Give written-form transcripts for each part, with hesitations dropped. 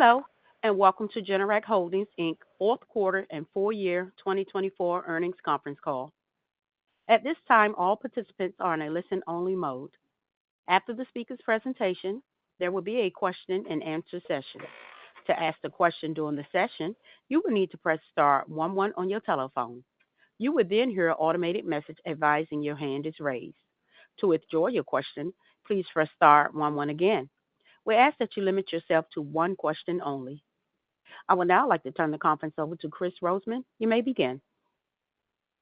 Hello, and welcome to Generac Holdings Inc. fourth quarter and full year 2024 earnings conference call. At this time, all participants are in a listen-only mode. After the speaker's presentation, there will be a question-and-answer session. To ask a question during the session, you will need to press star 11 on your telephone. You will then hear an automated message advising your hand is raised. To withdraw your question, please press star 11 again. We ask that you limit yourself to one question only. I would now like to turn the conference over to Chris Roseman. You may begin.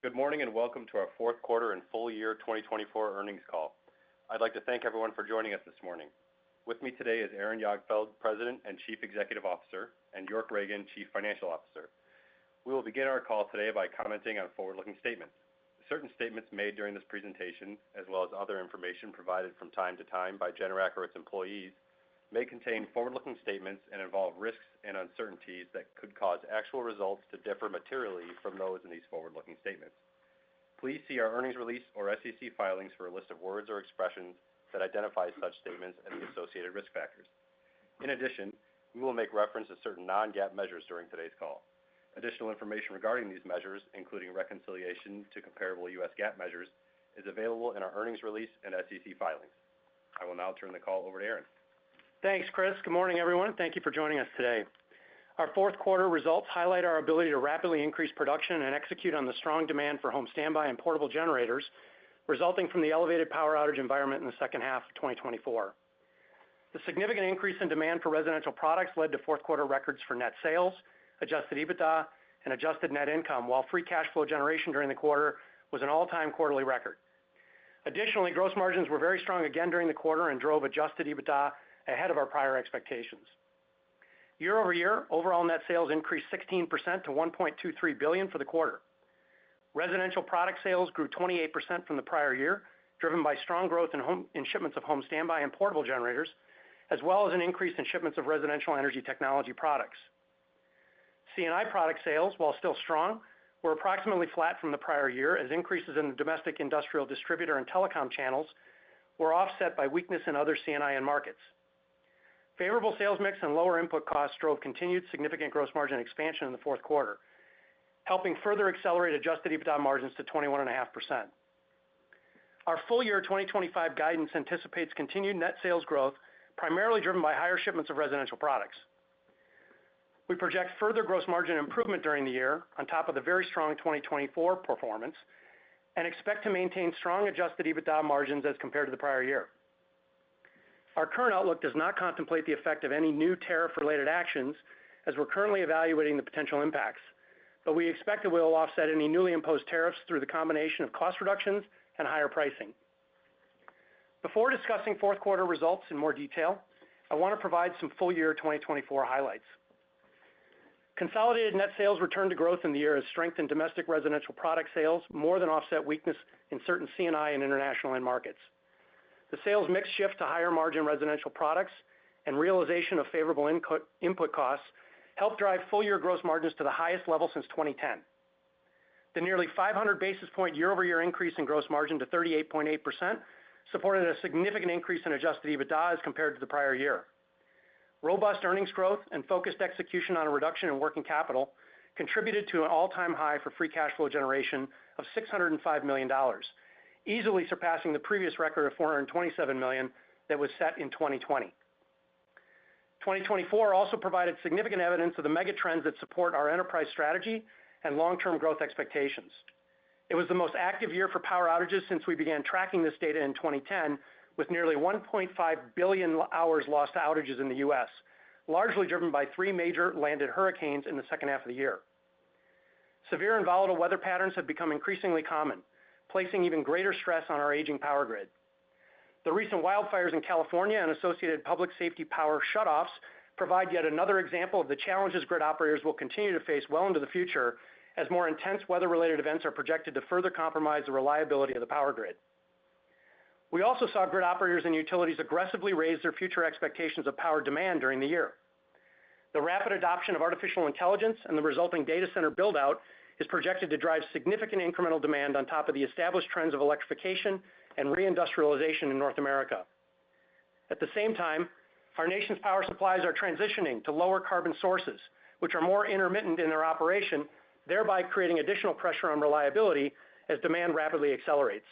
Good morning and welcome to our fourth quarter and full year 2024 earnings call. I'd like to thank everyone for joining us this morning. With me today is Aaron Jagdfeld, President and Chief Executive Officer, and York Ragen, Chief Financial Officer. We will begin our call today by commenting on forward-looking statements. Certain statements made during this presentation, as well as other information provided from time to time by Generac or its employees, may contain forward-looking statements and involve risks and uncertainties that could cause actual results to differ materially from those in these forward-looking statements. Please see our earnings release or SEC filings for a list of words or expressions that identify such statements and the associated risk factors. In addition, we will make reference to certain non-GAAP measures during today's call. Additional information regarding these measures, including reconciliation to comparable U.S. GAAP measures, is available in our earnings release and SEC filings. I will now turn the call over to Aaron. Thanks, Chris. Good morning, everyone. Thank you for joining us today. Our fourth quarter results highlight our ability to rapidly increase production and execute on the strong demand for home standby and portable generators, resulting from the elevated power outage environment in the second half of 2024. The significant increase in demand for residential products led to fourth quarter records for net sales, adjusted EBITDA, and adjusted net income, while free cash flow generation during the quarter was an all-time quarterly record. Additionally, gross margins were very strong again during the quarter and drove adjusted EBITDA ahead of our prior expectations. Year over year, overall net sales increased 16% to $1.23 billion for the quarter. Residential product sales grew 28% from the prior year, driven by strong growth in shipments of home standby and portable generators, as well as an increase in shipments of residential energy technology products. C&I product sales, while still strong, were approximately flat from the prior year, as increases in the domestic industrial distributor and telecom channels were offset by weakness in other C&I end markets. Favorable sales mix and lower input costs drove continued significant gross margin expansion in the fourth quarter, helping further accelerate adjusted EBITDA margins to 21.5%. Our full year 2025 guidance anticipates continued net sales growth, primarily driven by higher shipments of residential products. We project further gross margin improvement during the year on top of the very strong 2024 performance and expect to maintain strong adjusted EBITDA margins as compared to the prior year. Our current outlook does not contemplate the effect of any new tariff-related actions, as we're currently evaluating the potential impacts, but we expect it will offset any newly imposed tariffs through the combination of cost reductions and higher pricing. Before discussing fourth quarter results in more detail, I want to provide some full year 2024 highlights. Consolidated net sales returned to growth in the year as strength in domestic residential product sales more than offset weakness in certain C&I and international end markets. The sales mix shift to higher margin residential products and realization of favorable input costs helped drive full year gross margins to the highest level since 2010. The nearly 500 basis point year-over-year increase in gross margin to 38.8% supported a significant increase in adjusted EBITDA as compared to the prior year. Robust earnings growth and focused execution on a reduction in working capital contributed to an all-time high for free cash flow generation of $605 million, easily surpassing the previous record of $427 million that was set in 2020. 2024 also provided significant evidence of the mega trends that support our enterprise strategy and long-term growth expectations. It was the most active year for power outages since we began tracking this data in 2010, with nearly 1.5 billion hours lost to outages in the U.S., largely driven by three major landed hurricanes in the second half of the year. Severe and volatile weather patterns have become increasingly common, placing even greater stress on our aging power grid. The recent wildfires in California and associated public safety power shutoffs provide yet another example of the challenges grid operators will continue to face well into the future, as more intense weather-related events are projected to further compromise the reliability of the power grid. We also saw grid operators and utilities aggressively raise their future expectations of power demand during the year. The rapid adoption of artificial intelligence and the resulting data center build-out is projected to drive significant incremental demand on top of the established trends of electrification and reindustrialization in North America. At the same time, Our nation's power supplies are transitioning to lower carbon sources, which are more intermittent in their operation, thereby creating additional pressure on reliability as demand rapidly accelerates.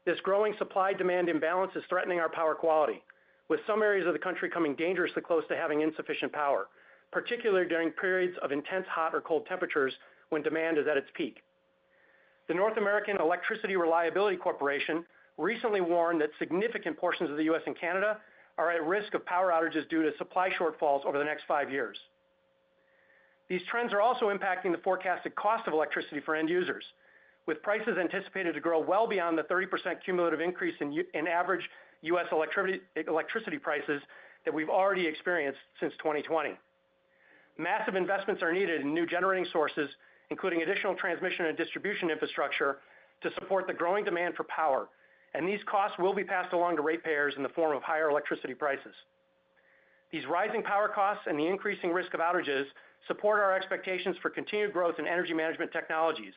This growing supply-demand imbalance is threatening our power quality, with some areas of the country coming dangerously close to having insufficient power, particularly during periods of intense hot or cold temperatures when demand is at its peak. The North American Electricity Reliability Corporation recently warned that significant portions of the U.S. and Canada are at risk of power outages due to supply shortfalls over the next 5 years. These trends are also impacting the forecasted cost of electricity for end users, with prices anticipated to grow well beyond the 30% cumulative increase in average U.S. electricity prices that we've already experienced since 2020. Massive investments are needed in new generating sources, including additional transmission and distribution infrastructure, to support the growing demand for power, and these costs will be passed along to ratepayers in the form of higher electricity prices. These rising power costs and the increasing risk of outages support our expectations for continued growth in energy management technologies,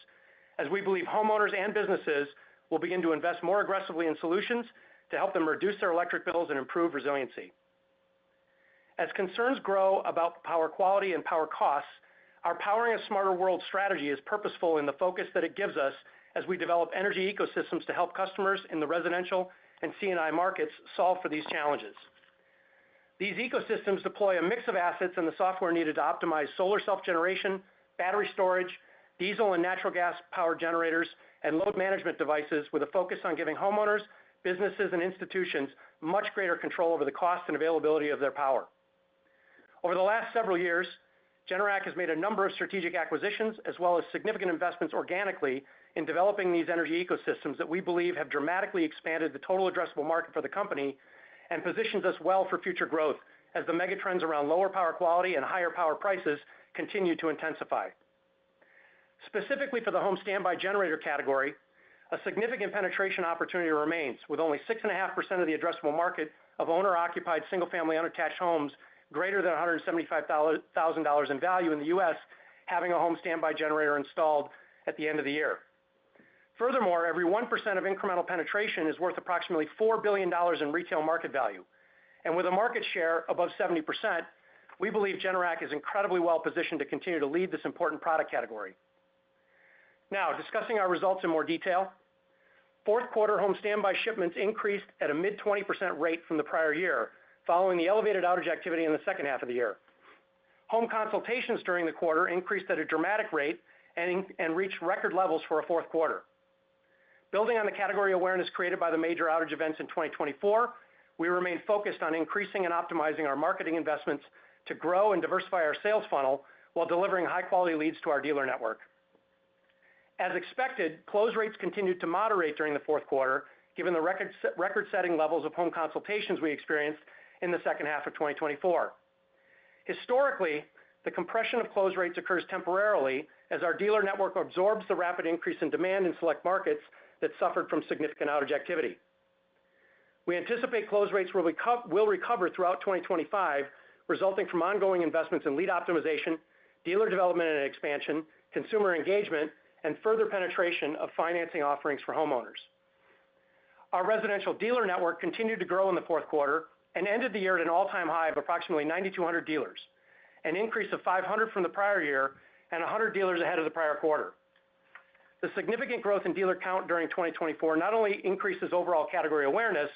as we believe homeowners and businesses will begin to invest more aggressively in solutions to help them reduce their electric bills and improve resiliency. As concerns grow about power quality and power costs, our Powering a Smarter World strategy is purposeful in the focus that it gives us as we develop energy ecosystems to help customers in the residential and C&I markets solve for these challenges. These ecosystems deploy a mix of assets and the software needed to optimize solar self-generation, battery storage, diesel and natural gas power generators, and load management devices with a focus on giving homeowners, businesses, and institutions much greater control over the cost and availability of their power. Over the last several years, Generac has made a number of strategic acquisitions as well as significant investments organically in developing these energy ecosystems that we believe have dramatically expanded the total addressable market for the company and positions us well for future growth as the megatrends around lower power quality and higher power prices continue to intensify. Specifically for the home standby generator category, a significant penetration opportunity remains, with only 6.5% of the addressable market of owner-occupied single-family unattached homes greater than $175,000 in value in the U.S. having a home standby generator installed at the end of the year. Furthermore, every 1% of incremental penetration is worth approximately $4 billion in retail market value. And with a market share above 70%, we believe Generac is incredibly well positioned to continue to lead this important product category. Now, discussing our results in more detail, fourth quarter home standby shipments increased at a mid-20% rate from the prior year, following the elevated outage activity in the second half of the year. Home consultations during the quarter increased at a dramatic rate and reached record levels for a fourth quarter. Building on the category awareness created by the major outage events in 2024, we remain focused on increasing and optimizing our marketing investments to grow and diversify our sales funnel while delivering high-quality leads to our dealer network. As expected, close rates continued to moderate during the fourth quarter, given the record-setting levels of home consultations we experienced in the second half of 2024. Historically, the compression of close rates occurs temporarily as our dealer network absorbs the rapid increase in demand in select markets that suffered from significant outage activity. We anticipate close rates will recover throughout 2025, resulting from ongoing investments in lead optimization, dealer development and expansion, consumer engagement, and further penetration of financing offerings for homeowners. Our residential dealer network continued to grow in the fourth quarter and ended the year at an all-time high of approximately 9,200 dealers, an increase of 500 from the prior year and 100 dealers ahead of the prior quarter. The significant growth in dealer count during 2024 not only increases overall category awareness,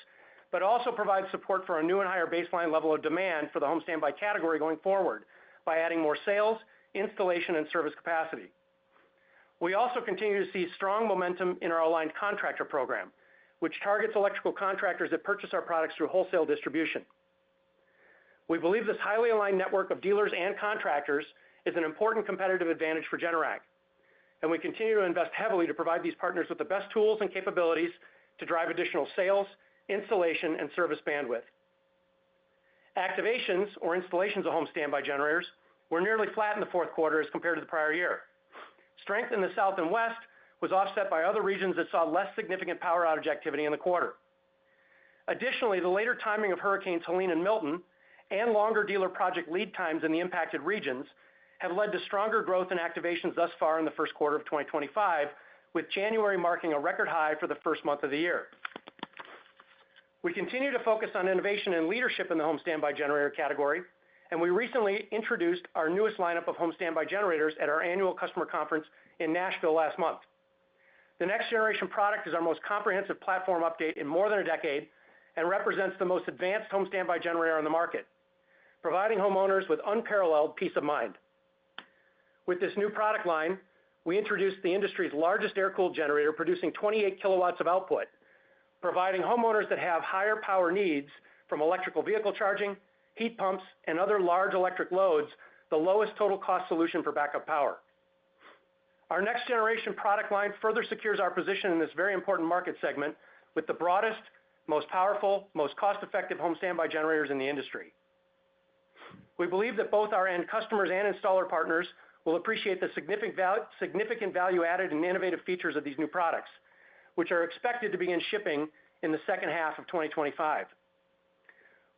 but also provides support for a new and higher baseline level of demand for the home standby category going forward by adding more sales, installation, and service capacity. We also continue to see strong momentum in our aligned contractor program, which targets electrical contractors that purchase our products through wholesale distribution. We believe this highly aligned network of dealers and contractors is an important competitive advantage for Generac, and we continue to invest heavily to provide these partners with the best tools and capabilities to drive additional sales, installation, and service bandwidth. Activations, or installations of home standby generators, were nearly flat in the fourth quarter as compared to the prior year. Strength in the South and West was offset by other regions that saw less significant power outage activity in the quarter. Additionally, the later timing of Hurricanes Helene and Milton and longer dealer project lead times in the impacted regions have led to stronger growth in activations thus far in the first quarter of 2025, with January marking a record high for the first month of the year. We continue to focus on innovation and leadership in the home standby generator category, and we recently introduced our newest lineup of home standby generators at our annual customer conference in Nashville last month. The next generation product is our most comprehensive platform update in more than a decade and represents the most advanced home standby generator on the market, providing homeowners with unparalleled peace of mind. With this new product line, we introduced the industry's largest air-cooled generator producing 28 kilowatts of output, providing homeowners that have higher power needs from electrical vehicle charging, heat pumps, and other large electric loads the lowest total cost solution for backup power. Our next generation product line further secures our position in this very important market segment with the broadest, most powerful, most cost-effective home standby generators in the industry. We believe that both our end customers and installer partners will appreciate the significant value added and innovative features of these new products, which are expected to begin shipping in the second half of 2025.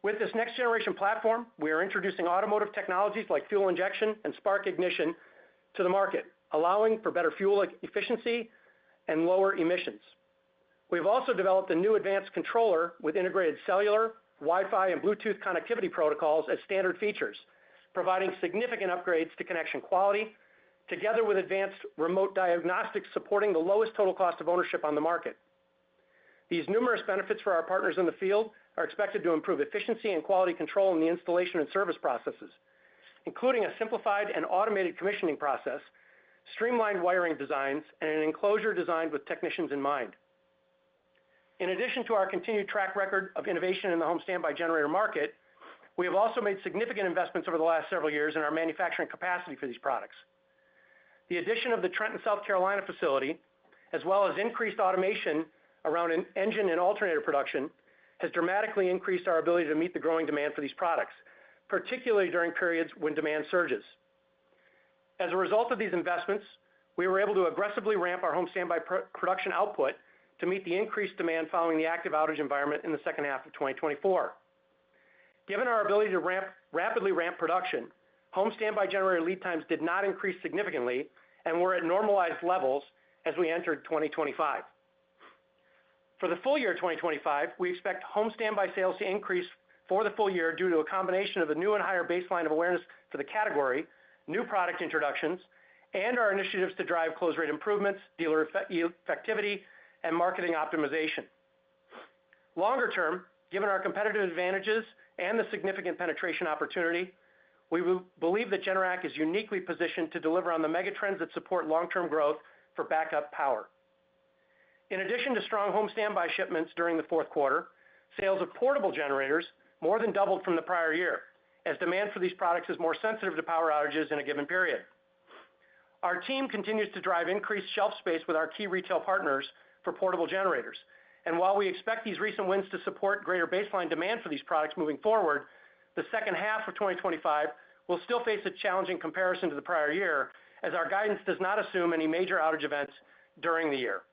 With this next generation platform, we are introducing automotive technologies like fuel injection and spark ignition to the market, allowing for better fuel efficiency and lower emissions. We've also developed a new advanced controller with integrated cellular, Wi-Fi, and Bluetooth connectivity protocols as standard features, providing significant upgrades to connection quality, together with advanced remote diagnostics supporting the lowest total cost of ownership on the market. These numerous benefits for our partners in the field are expected to improve efficiency and quality control in the installation and service processes, including a simplified and automated commissioning process, streamlined wiring designs, and an enclosure designed with technicians in mind. In addition to our continued track record of innovation in the home standby generator market, we have also made significant investments over the last several years in our manufacturing capacity for these products. The addition of the Trenton, South Carolina facility, as well as increased automation around engine and alternator production, has dramatically increased our ability to meet the growing demand for these products, particularly during periods when demand surges. As a result of these investments, we were able to aggressively ramp our home standby production output to meet the increased demand following the active outage environment in the second half of 2024. Given our ability to rapidly ramp production, home standby generator lead times did not increase significantly and were at normalized levels as we entered 2025. For the full year 2025, we expect home standby sales to increase for the full year due to a combination of a new and higher baseline of awareness for the category, new product introductions, and our initiatives to drive close rate improvements, dealer effectivity, and marketing optimization. Longer term, given our competitive advantages and the significant penetration opportunity, we believe that Generac is uniquely positioned to deliver on the megatrends that support long-term growth for backup power. In addition to strong home standby shipments during the fourth quarter, sales of portable generators more than doubled from the prior year, as demand for these products is more sensitive to power outages in a given period. Our team continues to drive increased shelf space with our key retail partners for portable generators, and while we expect these recent wins to support greater baseline demand for these products moving forward, the second half of 2025 will still face a challenging comparison to the prior year, as our guidance does not assume any major outage events during the year.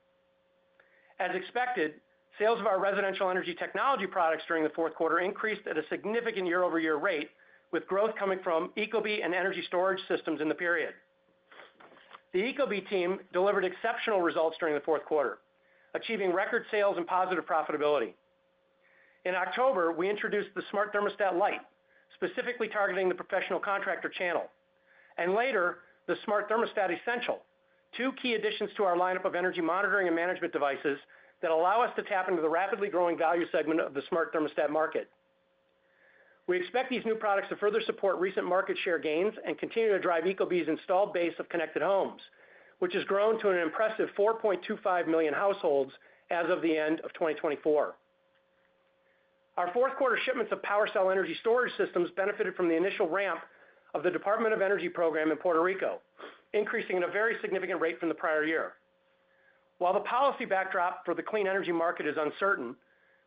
As expected, sales of our residential energy technology products during the fourth quarter increased at a significant year-over-year rate, with growth coming from ecobee and energy storage systems in the period. The ecobee team delivered exceptional results during the fourth quarter, achieving record sales and positive profitability. In October, we introduced the Smart Thermostat Lite, specifically targeting the professional contractor channel, and later, the Smart Thermostat Essential, two key additions to our lineup of energy monitoring and management devices that allow us to tap into the rapidly growing value segment of the smart thermostat market. We expect these new products to further support recent market share gains and continue to drive ecobee's installed base of connected homes, which has grown to an impressive 4.25 million households as of the end of 2024. Our fourth quarter shipments of PowerCell energy storage systems benefited from the initial ramp of the Department of Energy program in Puerto Rico, increasing at a very significant rate from the prior year. While the policy backdrop for the clean energy market is uncertain,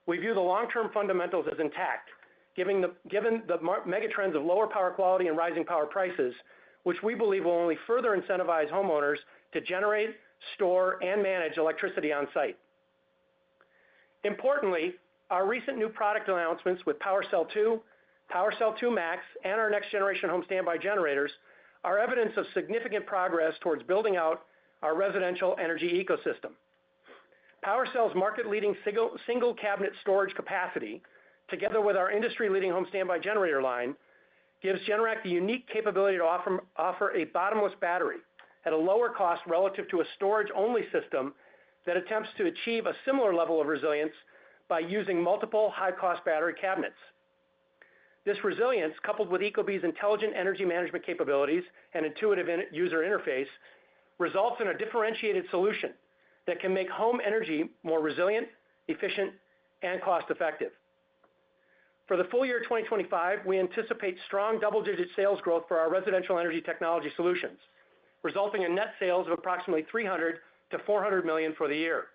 we view the long-term fundamentals as intact, given the megatrends of lower power quality and rising power prices, which we believe will only further incentivize homeowners to generate, store, and manage electricity on site. Importantly, our recent new product announcements with PowerCell 2, PowerCell 2 Max, and our next generation home standby generators are evidence of significant progress towards building out our residential energy ecosystem. PowerCell's market-leading single cabinet storage capacity, together with our industry-leading home standby generator line, gives Generac the unique capability to offer a bottomless battery at a lower cost relative to a storage-only system that attempts to achieve a similar level of resilience by using multiple high-cost battery cabinets. This resilience, coupled with ecobee's intelligent energy management capabilities and intuitive user interface, results in a differentiated solution that can make home energy more resilient, efficient, and cost-effective. For the full year 2025, we anticipate strong double-digit sales growth for our residential energy technology solutions, resulting in net sales of approximately $300 to $400 million for the year.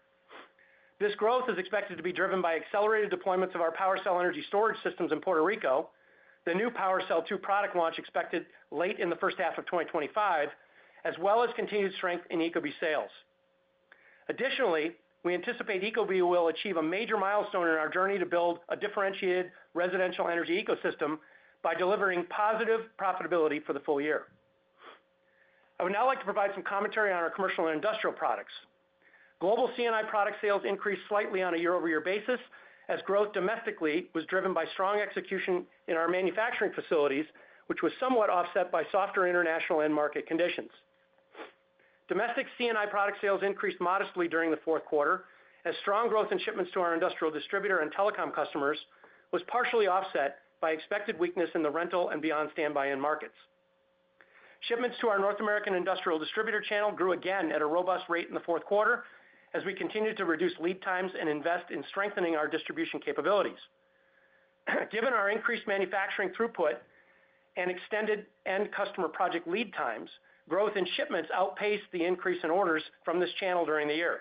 This growth is expected to be driven by accelerated deployments of our PowerCell energy storage systems in Puerto Rico, the new PowerCell 2 product launch expected late in the first half of 2025, as well as continued strength in ecobee sales. Additionally, we anticipate ecobee will achieve a major milestone in our journey to build a differentiated residential energy ecosystem by delivering positive profitability for the full year. I would now like to provide some commentary on our commercial and industrial products. Global C&I product sales increased slightly on a year-over-year basis, as growth domestically was driven by strong execution in our manufacturing facilities, which was somewhat offset by softer international end market conditions. Domestic C&I product sales increased modestly during the fourth quarter, as strong growth in shipments to our industrial distributor and telecom customers was partially offset by expected weakness in the rental and beyond standby end markets. Shipments to our North American industrial distributor channel grew again at a robust rate in the fourth quarter, as we continued to reduce lead times and invest in strengthening our distribution capabilities. Given our increased manufacturing throughput and extended end customer project lead times, growth in shipments outpaced the increase in orders from this channel during the year.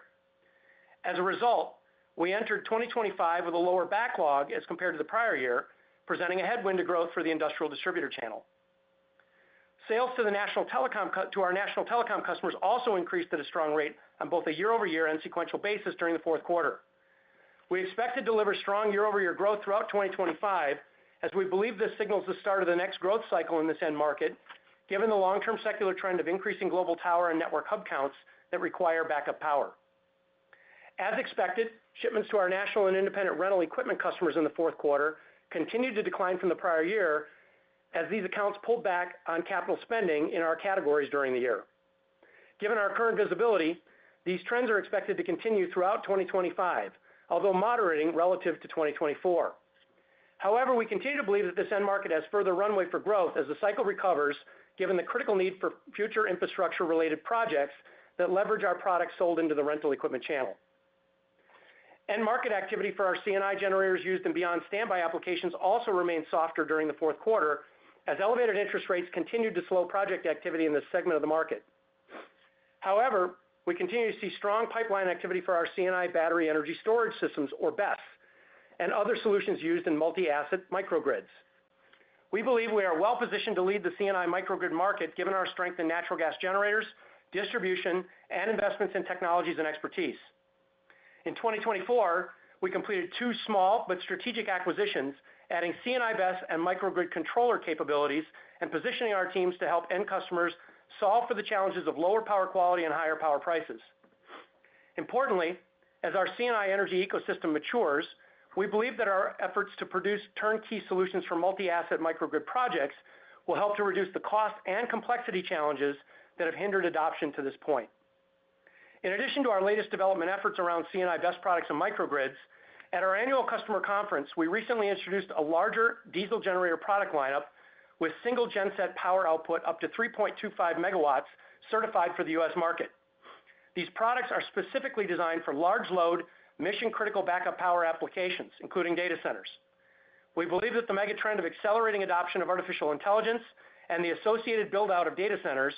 As a result, we entered 2025 with a lower backlog as compared to the prior year, presenting a headwind to growth for the industrial distributor channel. Sales to our national telecom customers also increased at a strong rate on both a year-over-year and sequential basis during the fourth quarter. We expect to deliver strong year-over-year growth throughout 2025, as we believe this signals the start of the next growth cycle in this end market, given the long-term secular trend of increasing global tower and network hub counts that require backup power. As expected, shipments to our national and independent rental equipment customers in the fourth quarter continued to decline from the prior year, as these accounts pulled back on capital spending in our categories during the year. Given our current visibility, these trends are expected to continue throughout 2025, although moderating relative to 2024. However, we continue to believe that this end market has further runway for growth as the cycle recovers, given the critical need for future infrastructure-related projects that leverage our products sold into the rental equipment channel. End market activity for our C&I generators used in beyond standby applications also remained softer during the fourth quarter, as elevated interest rates continued to slow project activity in this segment of the market. However, we continue to see strong pipeline activity for our C&I battery energy storage systems, or BESS, and other solutions used in multi-asset microgrids. We believe we are well-positioned to lead the C&I microgrid market, given our strength in natural gas generators, distribution, and investments in technologies and expertise. In 2024, we completed 2 small but strategic acquisitions, adding C&I BESS and microgrid controller capabilities and positioning our teams to help end customers solve for the challenges of lower power quality and higher power prices. Importantly, as our C&I energy ecosystem matures, we believe that our efforts to produce turnkey solutions for multi-asset microgrid projects will help to reduce the cost and complexity challenges that have hindered adoption to this point. In addition to our latest development efforts around C&I BESS products and microgrids, at our annual customer conference, we recently introduced a larger diesel generator product lineup with single genset power output up to 3.25 megawatts certified for the U.S. market. These products are specifically designed for large load, mission-critical backup power applications, including data centers. We believe that the megatrend of accelerating adoption of artificial intelligence and the associated build-out of data centers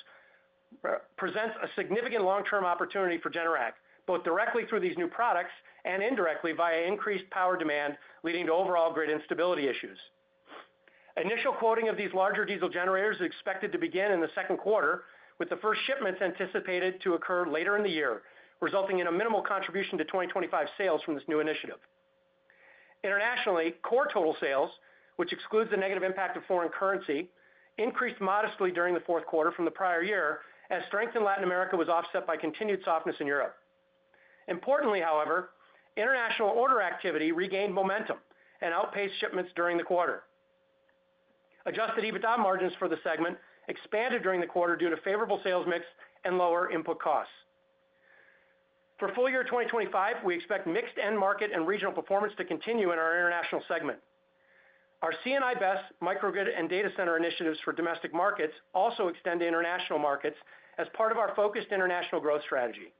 presents a significant long-term opportunity for Generac, both directly through these new products and indirectly via increased power demand, leading to overall grid instability issues. Initial quoting of these larger diesel generators is expected to begin in the second quarter, with the first shipments anticipated to occur later in the year, resulting in a minimal contribution to 2025 sales from this new initiative. Internationally, core total sales, which excludes the negative impact of foreign currency, increased modestly during the fourth quarter from the prior year, as strength in Latin America was offset by continued softness in Europe. Importantly, however, international order activity regained momentum and outpaced shipments during the quarter. Adjusted EBITDA margins for the segment expanded during the quarter due to favorable sales mix and lower input costs. For full year 2025, we expect mixed end market and regional performance to continue in our international segment. Our C&I BESS, microgrid, and data center initiatives for domestic markets also extend to international markets as part of our focused international growth strategy.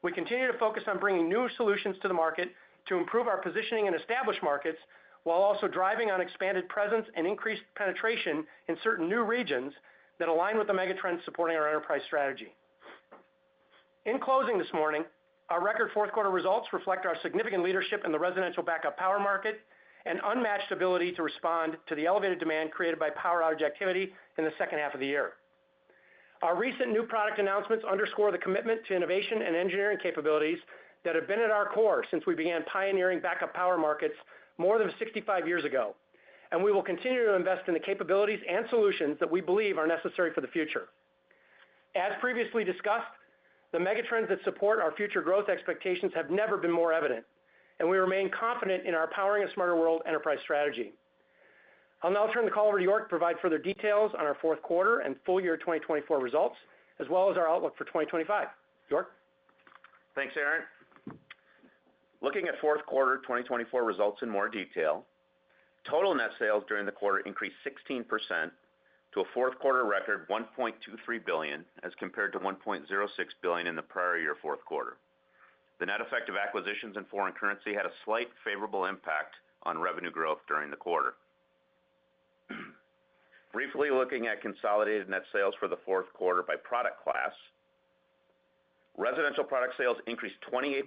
We continue to focus on bringing new solutions to the market to improve our positioning in established markets, while also driving on expanded presence and increased penetration in certain new regions that align with the megatrends supporting our enterprise strategy. In closing this morning, our record fourth quarter results reflect our significant leadership in the residential backup power market and unmatched ability to respond to the elevated demand created by power outage activity in the second half of the year. Our recent new product announcements underscore the commitment to innovation and engineering capabilities that have been at our core since we began pioneering backup power markets more than 65 years ago, and we will continue to invest in the capabilities and solutions that we believe are necessary for the future. As previously discussed, the megatrends that support our future growth expectations have never been more evident, and we remain confident in our Powering a Smarter World enterprise strategy. I'll now turn the call over to York to provide further details on our fourth quarter and full year 2024 results, as well as our outlook for 2025. York? Thanks, Aaron. Looking at fourth quarter 2024 results in more detail, total net sales during the quarter increased 16% to a fourth quarter record $1.23 billion as compared to $1.06 billion in the prior year fourth quarter. The net effect of acquisitions and foreign currency had a slight favorable impact on revenue growth during the quarter. Briefly looking at consolidated net sales for the fourth quarter by product class, residential product sales increased 28%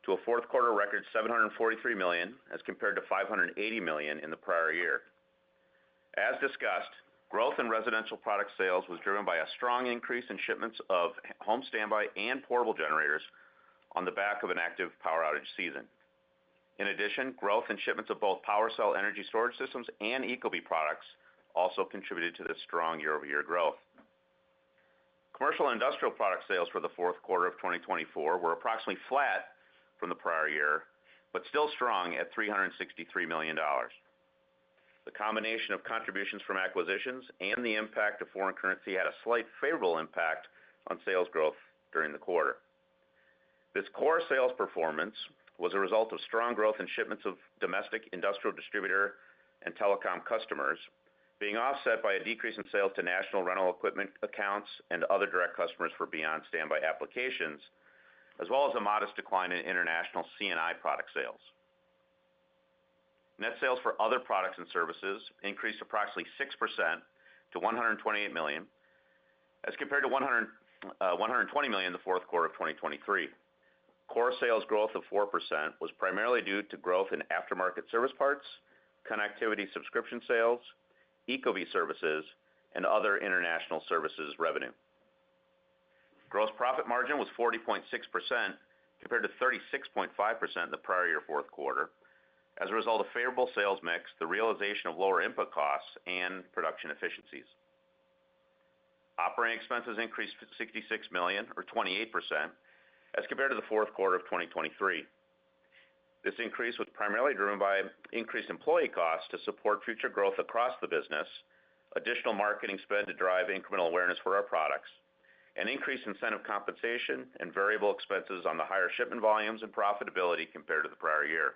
to a fourth quarter record $743 million as compared to $580 million in the prior year. As discussed, growth in residential product sales was driven by a strong increase in shipments of home standby and portable generators on the back of an active power outage season. In addition, growth in shipments of both PowerCell energy storage systems and ecobee products also contributed to this strong year-over-year growth. Commercial and industrial product sales for the fourth quarter of 2024 were approximately flat from the prior year, but still strong at $363 million. The combination of contributions from acquisitions and the impact of foreign currency had a slight favorable impact on sales growth during the quarter. This core sales performance was a result of strong growth in shipments of domestic industrial distributor and telecom customers, being offset by a decrease in sales to national rental equipment accounts and other direct customers for beyond standby applications, as well as a modest decline in international C&I product sales. Net sales for other products and services increased approximately 6% to $128 million, as compared to $120 million in the fourth quarter of 2023. Core sales growth of 4% was primarily due to growth in aftermarket service parts, connectivity subscription sales, ecobee services, and other international services revenue. Gross profit margin was 40.6% compared to 36.5% in the prior year fourth quarter, as a result of favorable sales mix, the realization of lower input costs, and production efficiencies. Operating expenses increased $66 million, or 28%, as compared to the fourth quarter of 2023. This increase was primarily driven by increased employee costs to support future growth across the business, additional marketing spend to drive incremental awareness for our products, and increased incentive compensation and variable expenses on the higher shipment volumes and profitability compared to the prior year.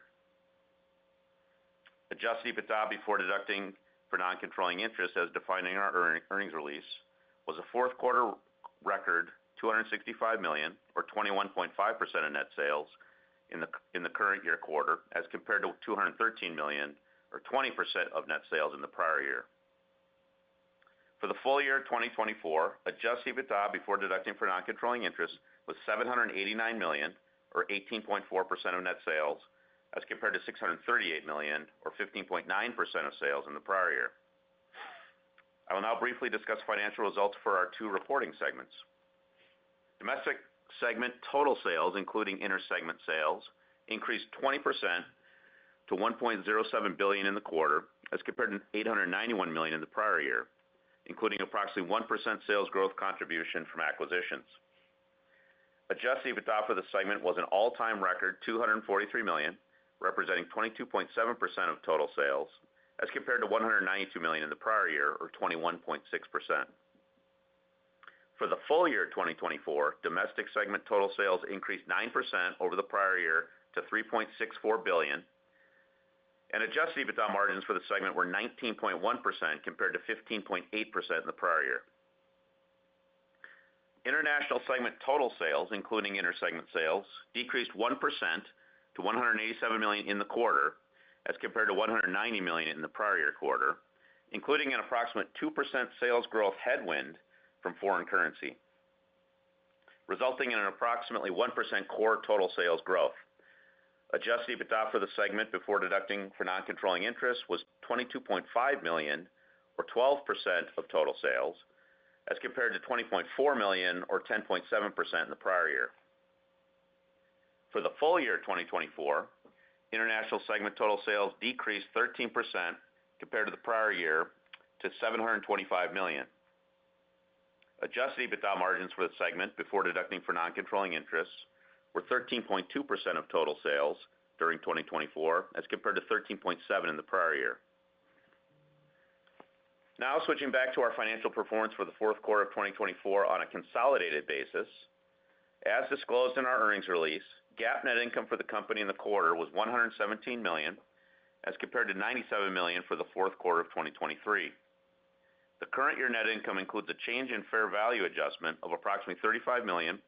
Adjusted EBITDA before deducting for non-controlling interest, as defined in our earnings release, was a fourth quarter record $265 million, or 21.5% of net sales in the current year quarter, as compared to $213 million, or 20% of net sales in the prior year. For the full year 2024, adjusted EBITDA before deducting for non-controlling interest was $789 million, or 18.4% of net sales, as compared to $638 million, or 15.9% of sales in the prior year. I will now briefly discuss financial results for our two reporting segments. Domestic segment total sales, including inter-segment sales, increased 20% to $1.07 billion in the quarter, as compared to $891 million in the prior year, including approximately 1% sales growth contribution from acquisitions. Adjusted EBITDA for the segment was an all-time record $243 million, representing 22.7% of total sales, as compared to $192 million in the prior year, or 21.6%. For the full year 2024, domestic segment total sales increased 9% over the prior year to $3.64 billion, and adjusted EBITDA margins for the segment were 19.1% compared to 15.8% in the prior year. International segment total sales, including intersegment sales, decreased 1% to $187 million in the quarter, as compared to $190 million in the prior year quarter, including an approximate 2% sales growth headwind from foreign currency, resulting in an approximately 1% core total sales growth. Adjusted EBITDA for the segment before deducting for non-controlling interest was $22.5 million, or 12% of total sales, as compared to $20.4 million, or 10.7% in the prior year. For the full year 2024, international segment total sales decreased 13% compared to the prior year to $725 million. Adjusted EBITDA margins for the segment before deducting for non-controlling interests were 13.2% of total sales during 2024, as compared to 13.7% in the prior year. Now switching back to our financial performance for the fourth quarter of 2024 on a consolidated basis. As disclosed in our earnings release, GAAP net income for the company in the quarter was $117 million, as compared to $97 million for the fourth quarter of 2023. The current year net income includes a change in fair value adjustment of approximately $35 million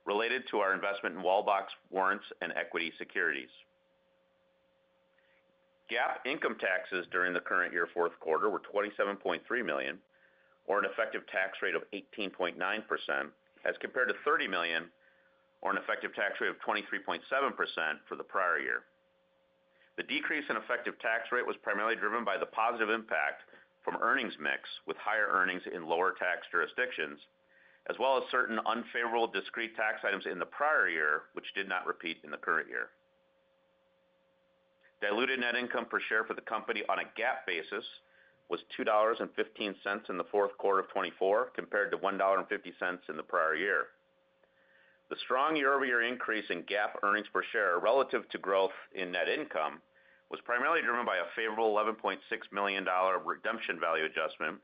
related to our investment in Wallbox warrants and equity securities. GAAP income taxes during the current year fourth quarter were $27.3 million, or an effective tax rate of 18.9%, as compared to $30 million, or an effective tax rate of 23.7% for the prior year. The decrease in effective tax rate was primarily driven by the positive impact from earnings mix with higher earnings in lower tax jurisdictions, as well as certain unfavorable discrete tax items in the prior year, which did not repeat in the current year. Diluted net income per share for the company on a GAAP basis was $2.15 in the fourth quarter of 2024, compared to $1.50 in the prior year. The strong year-over-year increase in GAAP earnings per share relative to growth in net income was primarily driven by a favorable $11.6 million redemption value adjustment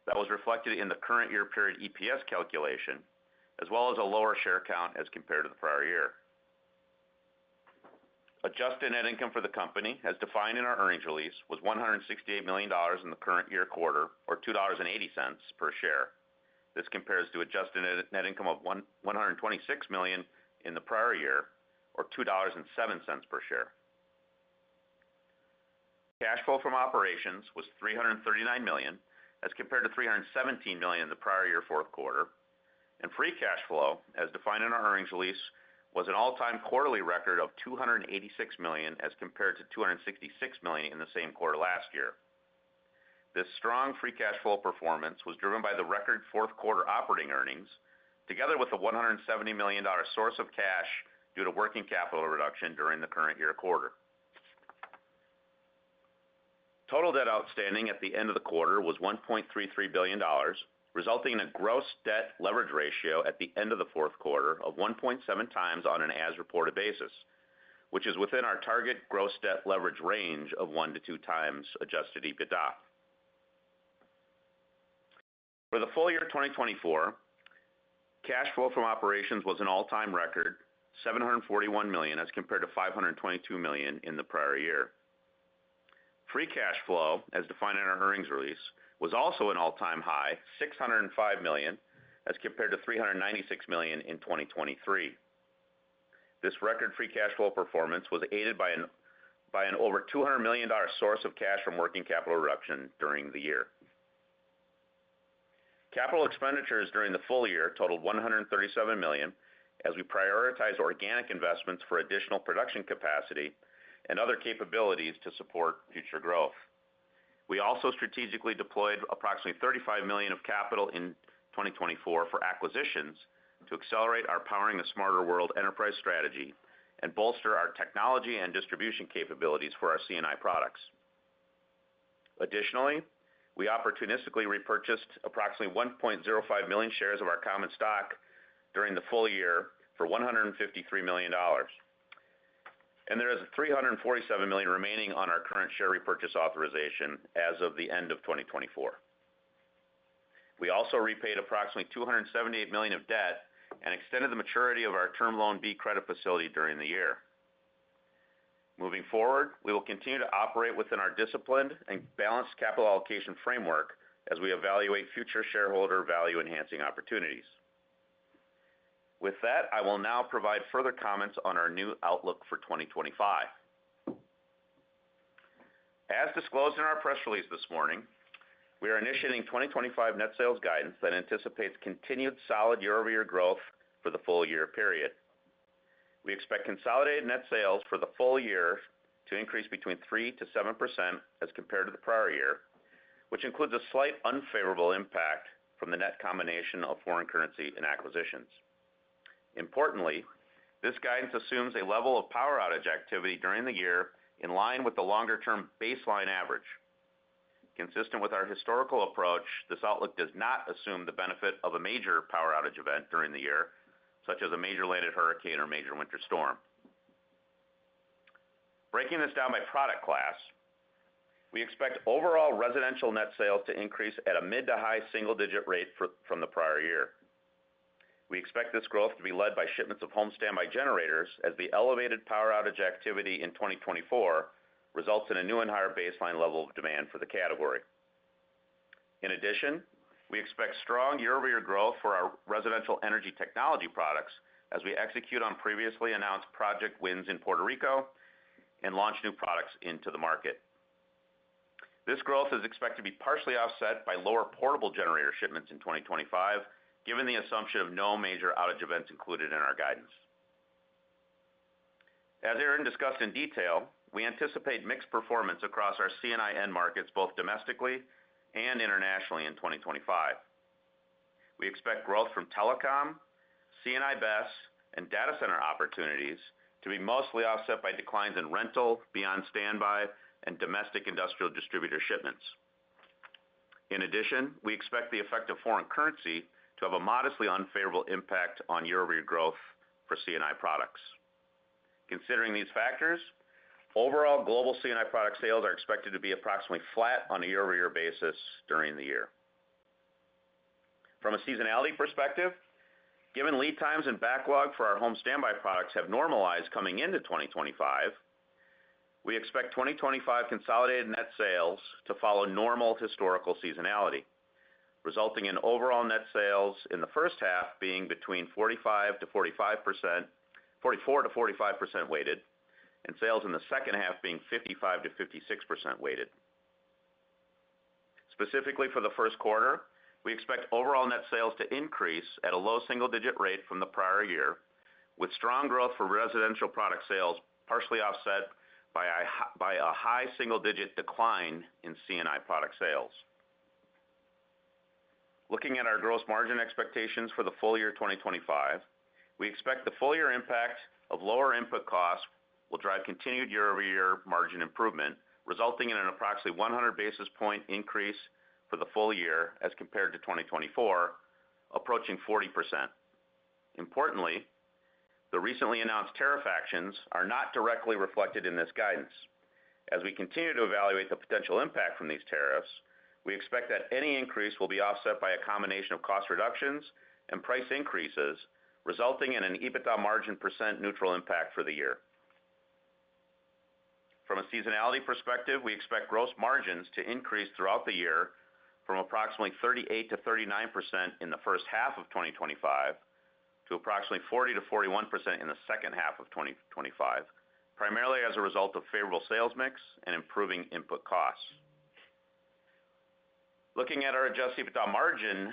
that was reflected in the current year period EPS calculation, as well as a lower share count as compared to the prior year. Adjusted net income for the company, as defined in our earnings release, was $168 million in the current year quarter, or $2.80 per share. This compares to adjusted net income of $126 million in the prior year, or $2.07 per share. Cash flow from operations was $339 million, as compared to $317 million in the prior year fourth quarter, and free cash flow, as defined in our earnings release, was an all-time quarterly record of $286 million, as compared to $266 million in the same quarter last year. This strong free cash flow performance was driven by the record fourth quarter operating earnings, together with a $170 million source of cash due to working capital reduction during the current year quarter. Total debt outstanding at the end of the quarter was $1.33 billion, resulting in a gross debt leverage ratio at the end of the fourth quarter of 1.7 times on an as-reported basis, which is within our target gross debt leverage range of 1 to 2 times adjusted EBITDA. For the full year 2024, cash flow from operations was an all-time record, $741 million, as compared to $522 million in the prior year. Free cash flow, as defined in our earnings release, was also an all-time high, $605 million, as compared to $396 million in 2023. This record free cash flow performance was aided by an over $200 million source of cash from working capital reduction during the year. Capital expenditures during the full year totaled $137 million, as we prioritized organic investments for additional production capacity and other capabilities to support future growth. We also strategically deployed approximately $35 million of capital in 2024 for acquisitions to accelerate our Powering a Smarter World enterprise strategy and bolster our technology and distribution capabilities for our C&I products. Additionally, we opportunistically repurchased approximately 1.05 million shares of our common stock during the full year for $153 million. And there is $347 million remaining on our current share repurchase authorization as of the end of 2024. We also repaid approximately $278 million of debt and extended the maturity of our Term Loan B credit facility during the year. Moving forward, we will continue to operate within our disciplined and balanced capital allocation framework as we evaluate future shareholder value-enhancing opportunities. With that, I will now provide further comments on our new outlook for 2025. As disclosed in our press release this morning, we are initiating 2025 net sales guidance that anticipates continued solid year-over-year growth for the full year period. We expect consolidated net sales for the full year to increase between 3% to 7% as compared to the prior year, which includes a slight unfavorable impact from the net combination of foreign currency and acquisitions. Importantly, this guidance assumes a level of power outage activity during the year in line with the longer-term baseline average. Consistent with our historical approach, this outlook does not assume the benefit of a major power outage event during the year, such as a major landed hurricane or major winter storm. Breaking this down by product class, we expect overall residential net sales to increase at a mid to high single-digit rate from the prior year. We expect this growth to be led by shipments of home standby generators as the elevated power outage activity in 2024 results in a new and higher baseline level of demand for the category. In addition, we expect strong year-over-year growth for our residential energy technology products as we execute on previously announced project wins in Puerto Rico and launch new products into the market. This growth is expected to be partially offset by lower portable generator shipments in 2025, given the assumption of no major outage events included in our guidance. As Aaron discussed in detail, we anticipate mixed performance across our C&I end markets both domestically and internationally in 2025. We expect growth from telecom, C&I BESS, and data center opportunities to be mostly offset by declines in rental, beyond standby, and domestic industrial distributor shipments. In addition, we expect the effect of foreign currency to have a modestly unfavorable impact on year-over-year growth for C&I products. Considering these factors, overall global C&I product sales are expected to be approximately flat on a year-over-year basis during the year. From a seasonality perspective, given lead times and backlog for our home standby products have normalized coming into 2025, we expect 2025 consolidated net sales to follow normal historical seasonality, resulting in overall net sales in the first half being between 44 to 45% weighted, and sales in the second half being 55 to 56% weighted. Specifically for the first quarter, we expect overall net sales to increase at a low single-digit rate from the prior year, with strong growth for residential product sales partially offset by a high single-digit decline in C&I product sales. Looking at our gross margin expectations for the full year 2025, we expect the full year impact of lower input costs will drive continued year-over-year margin improvement, resulting in an approximately 100 basis point increase for the full year as compared to 2024, approaching 40%. Importantly, the recently announced tariff actions are not directly reflected in this guidance. As we continue to evaluate the potential impact from these tariffs, we expect that any increase will be offset by a combination of cost reductions and price increases, resulting in an EBITDA margin % neutral impact for the year. From a seasonality perspective, we expect gross margins to increase throughout the year from approximately 38 to 39% in the first half of 2025 to approximately 40 to 41% in the second half of 2025, primarily as a result of favorable sales mix and improving input costs. Looking at our adjusted EBITDA margin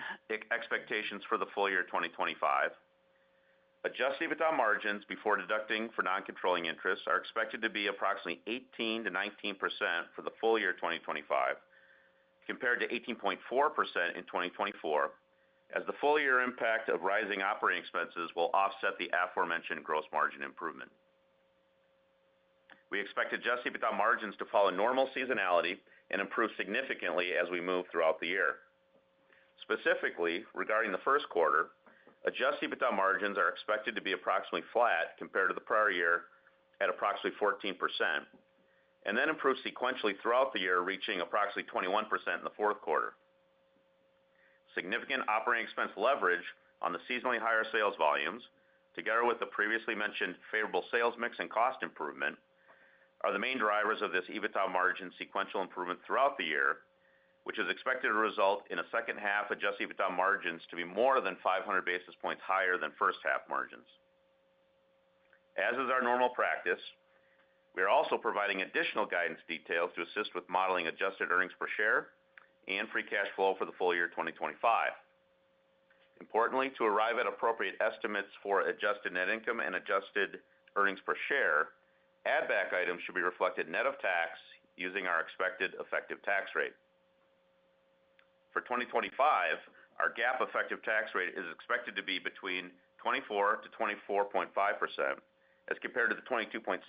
expectations for the full year 2025, adjusted EBITDA margins before deducting for non-controlling interests are expected to be approximately 18 to 19% for the full year 2025, compared to 18.4% in 2024, as the full year impact of rising operating expenses will offset the aforementioned gross margin improvement. We expect adjusted EBITDA margins to follow normal seasonality and improve significantly as we move throughout the year. Specifically, regarding the first quarter, adjusted EBITDA margins are expected to be approximately flat compared to the prior year at approximately 14%, and then improve sequentially throughout the year, reaching approximately 21% in the fourth quarter. Significant operating expense leverage on the seasonally higher sales volumes, together with the previously mentioned favorable sales mix and cost improvement, are the main drivers of this EBITDA margin sequential improvement throughout the year, which is expected to result in a second half adjusted EBITDA margins to be more than 500 basis points higher than first half margins. As is our normal practice, we are also providing additional guidance details to assist with modeling adjusted earnings per share and free cash flow for the full year 2025. Importantly, to arrive at appropriate estimates for adjusted net income and adjusted earnings per share, add-back items should be reflected net of tax using our expected effective tax rate. For 2025, our GAAP effective tax rate is expected to be between 24 to 24.5%, as compared to the 22.6%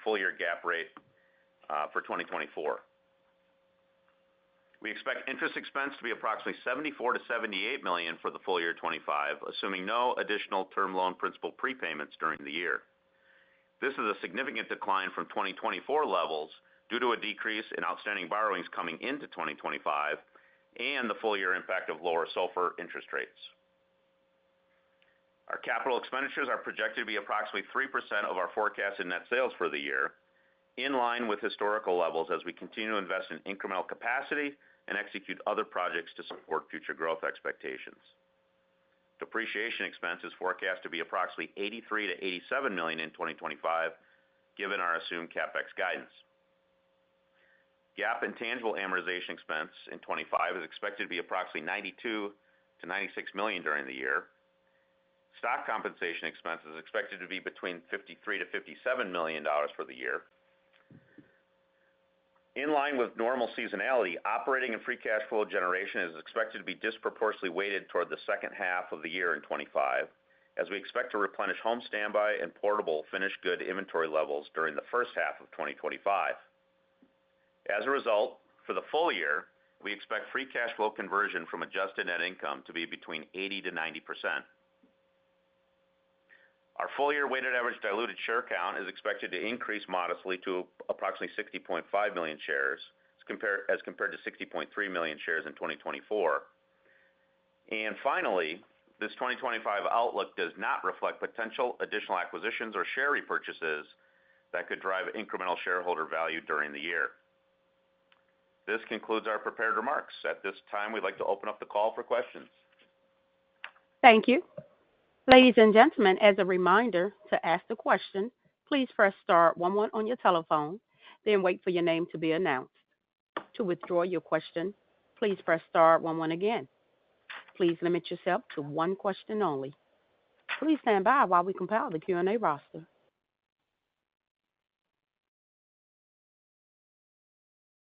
full-year GAAP rate for 2024. We expect interest expense to be approximately $74 to $78 million for the full year 2025, assuming no additional term loan principal prepayments during the year. This is a significant decline from 2024 levels due to a decrease in outstanding borrowings coming into 2025 and the full-year impact of lower SOFR interest rates. Our capital expenditures are projected to be approximately 3% of our forecasted net sales for the year, in line with historical levels as we continue to invest in incremental capacity and execute other projects to support future growth expectations. Depreciation expense is forecast to be approximately $83 to $87 million in 2025, given our assumed CapEx guidance. GAAP intangible amortization expense in 2025 is expected to be approximately $92 to $96 million during the year. Stock compensation expense is expected to be between $53 to $57 million for the year. In line with normal seasonality, operating and free cash flow generation is expected to be disproportionately weighted toward the second half of the year in 2025, as we expect to replenish home standby and portable finished good inventory levels during the first half of 2025. As a result, for the full year, we expect free cash flow conversion from adjusted net income to be between 80 to 90%. Our full-year weighted average diluted share count is expected to increase modestly to approximately 60.5 million shares, as compared to 60.3 million shares in 2024. And finally, this 2025 outlook does not reflect potential additional acquisitions or share repurchases that could drive incremental shareholder value during the year. This concludes our prepared remarks. At this time, we'd like to open up the call for questions. Thank you. Ladies and gentlemen, as a reminder, to ask the question, please press star 11 on your telephone, then wait for your name to be announced. To withdraw your question, please press star 11 again. Please limit yourself to one question only. Please stand by while we compile the Q&A roster.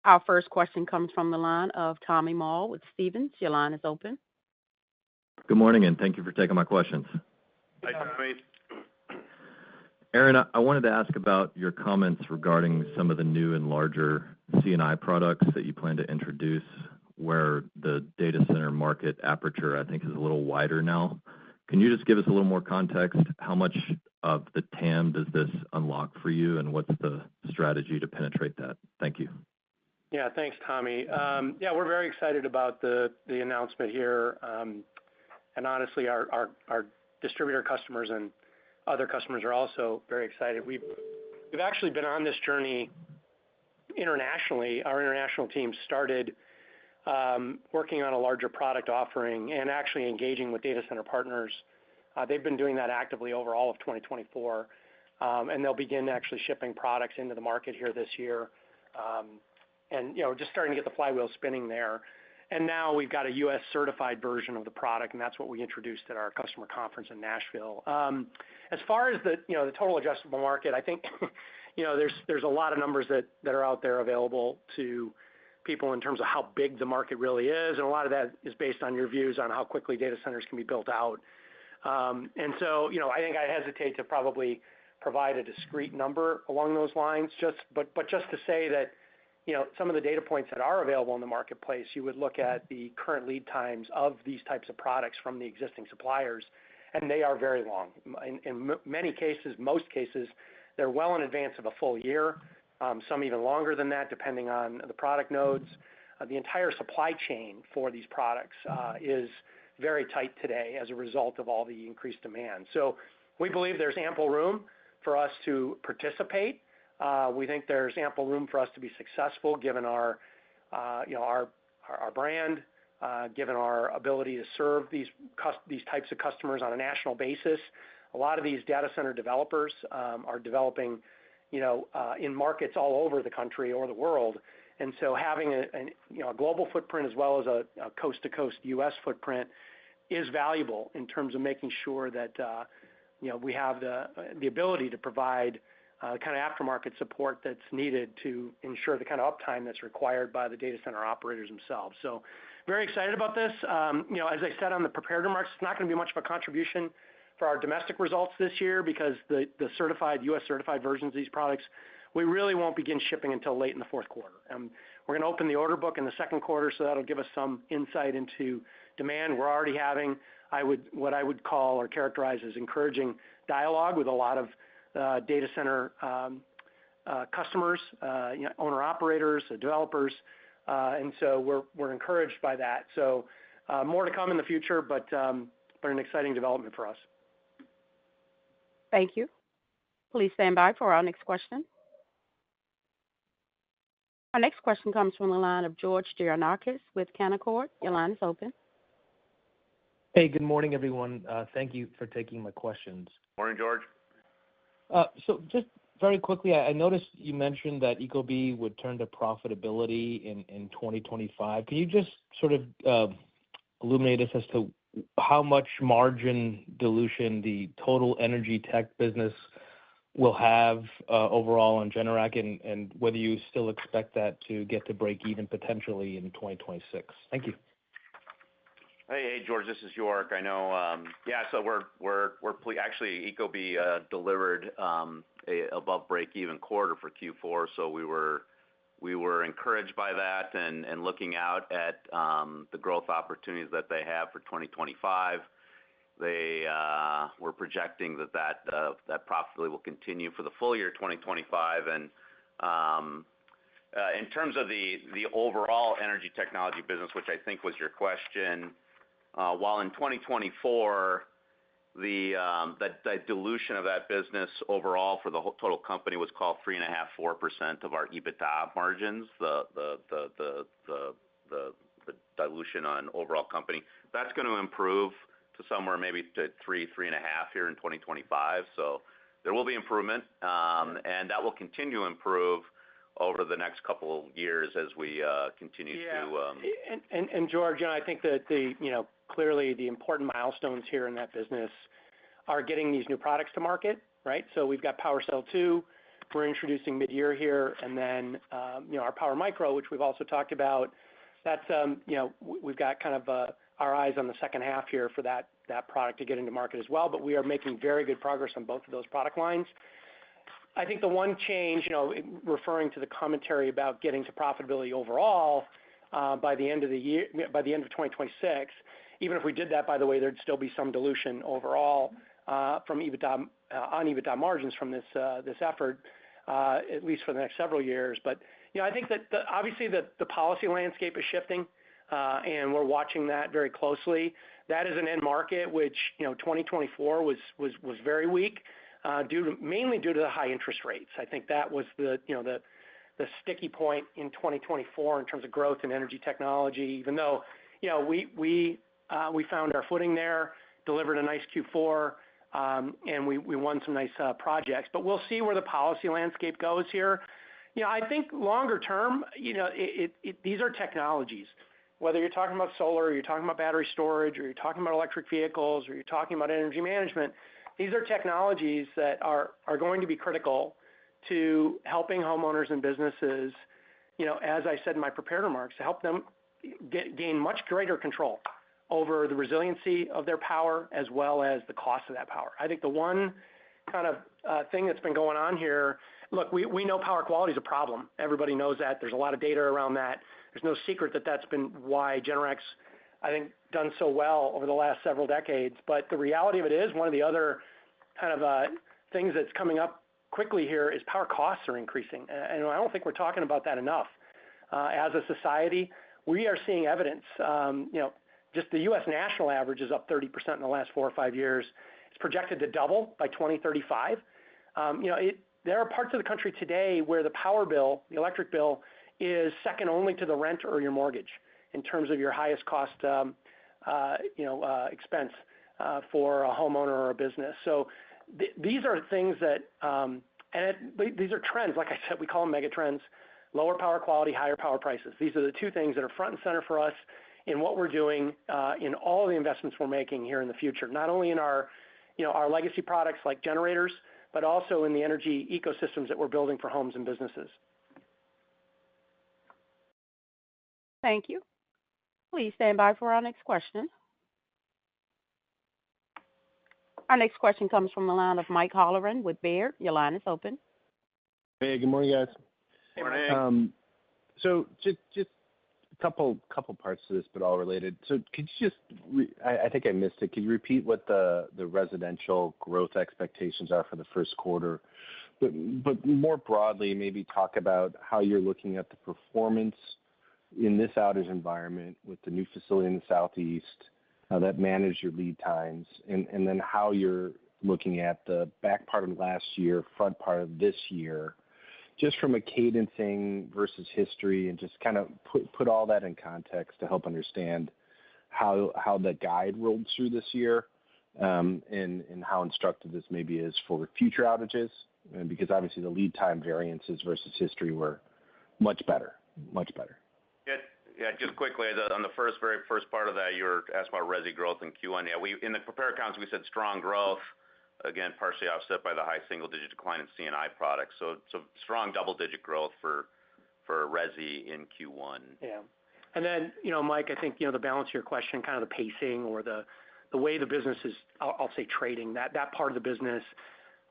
Our first question comes from the line of Tommy Moll with Stephens. Your line is open. Good morning, and thank you for taking my questions. Hi, Tommy. Aaron, I wanted to ask about your comments regarding some of the new and larger C&I products that you plan to introduce, where the data center market aperture, I think, is a little wider now. Can you just give us a little more context? How much of the TAM does this unlock for you, and what's the strategy to penetrate that? Thank you. Yeah, thanks, Tommy. Yeah, we're very excited about the announcement here. And honestly, our distributor customers and other customers are also very excited. We've actually been on this journey internationally. Our international team started working on a larger product offering and actually engaging with data center partners. They've been doing that actively over all of 2024, and they'll begin actually shipping products into the market here this year. And just starting to get the flywheel spinning there. And now we've got a U.S. certified version of the product, and that's what we introduced at our customer conference in Nashville. As far as the total addressable market, I think there's a lot of numbers that are out there available to people in terms of how big the market really is, and a lot of that is based on your views on how quickly data centers can be built out. And so I think I hesitate to probably provide a discrete number along those lines, but just to say that some of the data points that are available in the marketplace, you would look at the current lead times of these types of products from the existing suppliers, and they are very long. In many cases, most cases, they're well in advance of a full year, some even longer than that, depending on the product nodes. The entire supply chain for these products is very tight today as a result of all the increased demand. So we believe there's ample room for us to participate. We think there's ample room for us to be successful, given our brand, given our ability to serve these types of customers on a national basis. A lot of these data center developers are developing, in markets all over the country or the world. And so having a global footprint as well as a coast-to-coast U.S. footprint is valuable in terms of making sure that we have the ability to provide the kind of aftermarket support that's needed to ensure the kind of uptime that's required by the data center operators themselves. So very excited about this. As I said on the prepared remarks, it's not going to be much of a contribution for our domestic results this year because the U.S. certified versions of these products, we really won't begin shipping until late in the fourth quarter. We're going to open the order book in the second quarter, so that'll give us some insight into demand. We're already having what I would call or characterize as encouraging dialogue with a lot of data center customers, owner operators, developers, and so we're encouraged by that. So more to come in the future, but an exciting development for us. Thank you. Please stand by for our next question. Our next question comes from the line of George Gianarikas with Canaccord. Your line is open. Hey, good morning, everyone. Thank you for taking my questions. Morning, George. So just very quickly, I noticed you mentioned that ecobee would turn to profitability in 2025. Can you just sort of illuminate us as to how much margin dilution the total energy tech business will have overall on Generac, and whether you still expect that to get to break even potentially in 2026? Thank you. Hey, George, this is York. I know. So we're actually ecobee delivered a above break-even quarter for Q4, so we were encouraged by that and looking out at the growth opportunities that they have for 2025. They were projecting that profitability will continue for the full year 2025. And in terms of the overall energy technology business, which I think was your question, while in 2024, the dilution of that business overall for the whole total company was called 3.5–4% of our EBITDA margins, the dilution on overall company. That's going to improve to somewhere maybe to 3.5 here in 2025. So there will be improvement, and that will continue to improve over the next couple of years as we continue to. And George, I think that clearly the important milestones here in that business are getting these new products to market, right? So we've got PowerCell 2, we're introducing mid-year here, and then our Power Micro, which we've also talked about. That's we've got kind of our eyes on the second half here for that product to get into market as well. But we are making very good progress on both of those product lines. I think the one change, referring to the commentary about getting to profitability overall by the end of the year, by the end of 2026, even if we did that, by the way, there'd still be some dilution overall from EBITDA on EBITDA margins from this effort, at least for the next several years. But I think that obviously the policy landscape is shifting, and we're watching that very closely. That is an end market which 2024 was very weak, mainly due to the high interest rates. I think that was the sticky point in 2024 in terms of growth in energy technology. Even though we found our footing there, delivered a nice Q4, and we won some nice projects. But we'll see where the policy landscape goes here. I think longer term, these are technologies. Whether you're talking about solar, or you're talking about battery storage, or you're talking about electric vehicles, or you're talking about energy management, these are technologies that are going to be critical to helping homeowners and businesses, as I said in my prepared remarks, to help them gain much greater control over the resiliency of their power as well as the cost of that power. I think the one kind of thing that's been going on here, look, we know power quality is a problem. Everybody knows that. There's a lot of data around that. There's no secret that that's been why Generac's I think, done so well over the last several decades. But the reality of it is, one of the other kind of things that's coming up quickly here is power costs are increasing. And I don't think we're talking about that enough. As a society, we are seeing evidence. Just the U.S. national average is up 30% in the last 4 or 5 years. It's projected to double by 2035. There are parts of the country today where the power bill, the electric bill, is second only to the rent or your mortgage in terms of your highest cost, expense for a homeowner or a business. So these are things that, these are trends. Like I said, we call them mega trends: lower power quality, higher power prices. These are the two things that are front and center for us in what we're doing, in all the investments we're making here in the future. Not only in our legacy products like generators, but also in the energy ecosystems that we're building for homes and businesses. Thank you. Please stand by for our next question. Our next question comes from the line of Mike Halloran with Baird. Your line is open. Hey, good morning, guys. Hey, morning. So just a couple parts to this, but all related. So could you just, I think I missed it. Could you repeat what the residential growth expectations are for the first quarter? But more broadly, maybe talk about how you're looking at the performance in this outage environment with the new facility in the Southeast, how that managed your lead times, and then how you're looking at the back part of last year, front part of this year, just from a cadencing versus history, and just kind of put all that in context to help understand how the guide rolled through this year, and how instructive this maybe is for future outages, because obviously the lead time variances versus history were much better. Yeah, just quickly, on the very first part of that, you were asked about resi growth in Q1. Yeah, in the prepared accounts, we said strong growth, again, partially offset by the high single-digit decline in C&I products. So strong double-digit growth for resi in Q1. Yeah. And then, Mike, I think, the balance of your question, kind of the pacing or the way the business is, I'll say trading, that part of the business,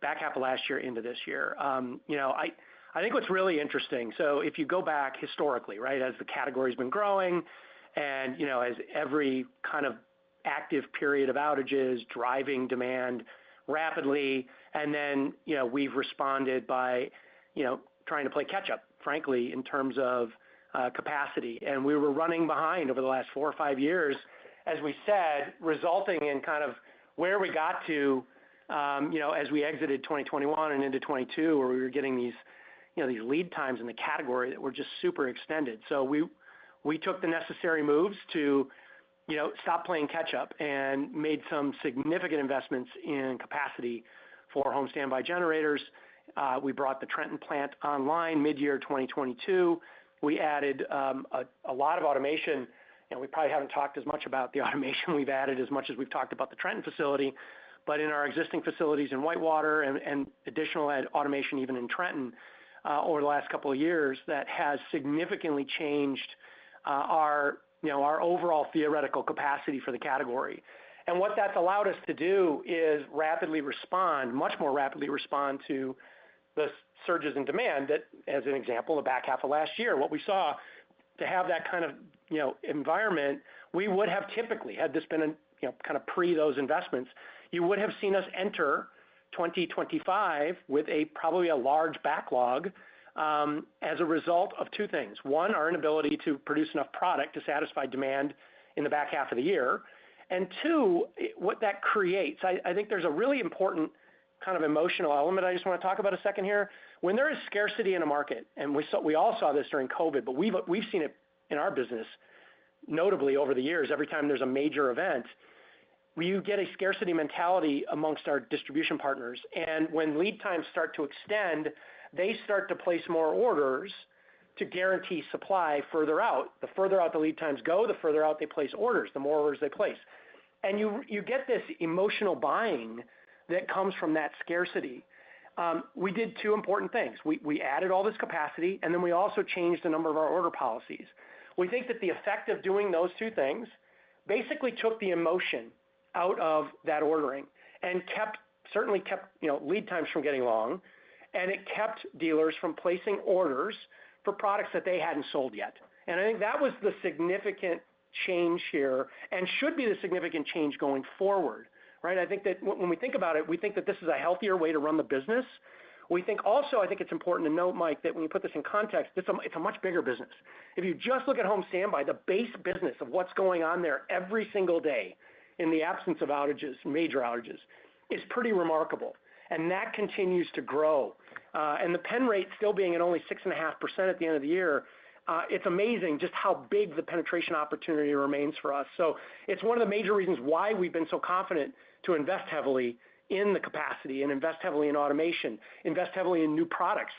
back half of last year into this year. I think what's really interesting, so if you go back historically, right, as the category's been growing and, as every kind of active period of outages driving demand rapidly, and then, we've responded by, trying to play catch up, frankly, in terms of capacity. And we were running behind over the last 4 or 5 years, as we said, resulting in kind of where we got to, as we exited 2021 and into 22, where we were getting these lead times in the category that were just super extended. So we took the necessary moves to, stop playing catch up and made some significant investments in capacity for home standby generators. We brought the Trenton plant online mid-year 2022. We added a lot of automation, and we probably haven't talked as much about the automation we've added as much as we've talked about the Trenton facility. But in our existing facilities in Whitewater and additional automation even in Trenton, over the last couple of years, that has significantly changed our overall theoretical capacity for the category. And what that's allowed us to do is much more rapidly respond to the surges in demand that, as an example, the back half of last year, what we saw to have that kind of, environment, we would have typically, had this been, kind of pre those investments, you would have seen us enter 2025 with probably a large backlog, as a result of two things. One, our inability to produce enough product to satisfy demand in the back half of the year. And two, what that creates, I think there's a really important kind of emotional element I just want to talk about a second here. When there is scarcity in a market, and we all saw this during COVID, but we've seen it in our business, notably over the years, every time there's a major event, you get a scarcity mentality amongst our distribution partners. And when lead times start to extend, they start to place more orders to guarantee supply further out. The further out the lead times go, the further out they place orders, the more orders they place. And you get this emotional buying that comes from that scarcity. We did two important things. We added all this capacity, and then we also changed a number of our order policies. We think that the effect of doing those two things basically took the emotion out of that ordering and certainly kept lead times from getting long, and it kept dealers from placing orders for products that they hadn't sold yet. And I think that was the significant change here and should be the significant change going forward, right? I think that when we think about it, we think that this is a healthier way to run the business. We think also, I think it's important to note, Mike, that when you put this in context, it's a much bigger business. If you just look at home standby, the base business of what's going on there every single day in the absence of outages, major outages, is pretty remarkable. And that continues to grow. And the pen rate still being at only 6.5% at the end of the year, it's amazing just how big the penetration opportunity remains for us. So it's one of the major reasons why we've been so confident to invest heavily in the capacity and invest heavily in automation, invest heavily in new products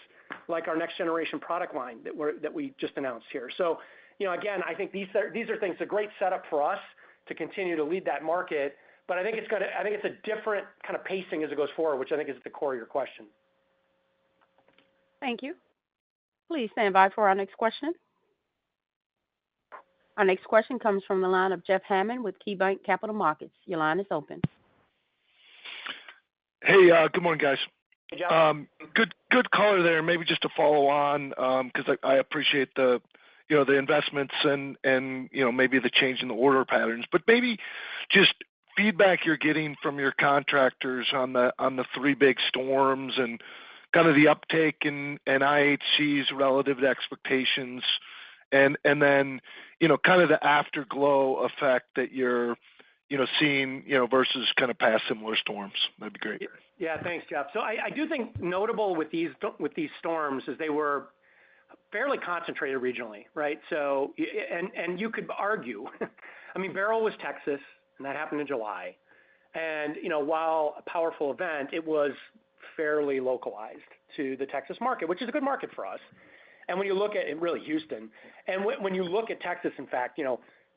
like our next generation product line that we just announced here. So, again, I think these are things, a great setup for us to continue to lead that market. But I think it's a different kind of pacing as it goes forward, which I think is at the core of your question. Thank you. Please stand by for our next question. Our next question comes from the line of Jeff Hammond with KeyBanc Capital Markets. Your line is open. Hey, good morning, guys. Hey, Jeff. Good color there. Maybe just to follow on, because I appreciate the investments and maybe the change in the order patterns, but maybe just feedback you're getting from your contractors on the three big storms and kind of the uptake in IHCs relative to expectations, and then kind of the afterglow effect that you're seeing versus kind of past similar storms. That'd be great. Yeah, thanks, Jeff. So I do think notable with these storms is they were fairly concentrated regionally, right? So and you could argue, I mean, Beryl was Texas, and that happened in July, and while a powerful event, it was fairly localized to the Texas market, which is a good market for us. And when you look at really Houston, and when you look at Texas, in fact,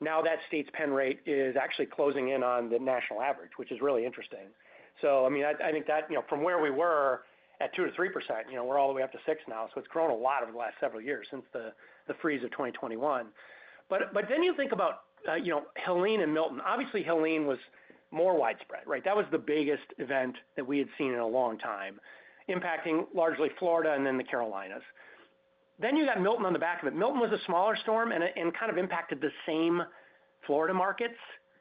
now that state's pen rate is actually closing in on the national average, which is really interesting. So, I mean, I think that, from where we were at 2 to 3%, we're all the way up to 6 now. So it's grown a lot over the last several years since the freeze of 2021. But then you think about, Helene and Milton. Obviously, Helene was more widespread, right? That was the biggest event that we had seen in a long time, impacting largely Florida and then the Carolinas. Then you got Milton on the back of it. Milton was a smaller storm and kind of impacted the same Florida markets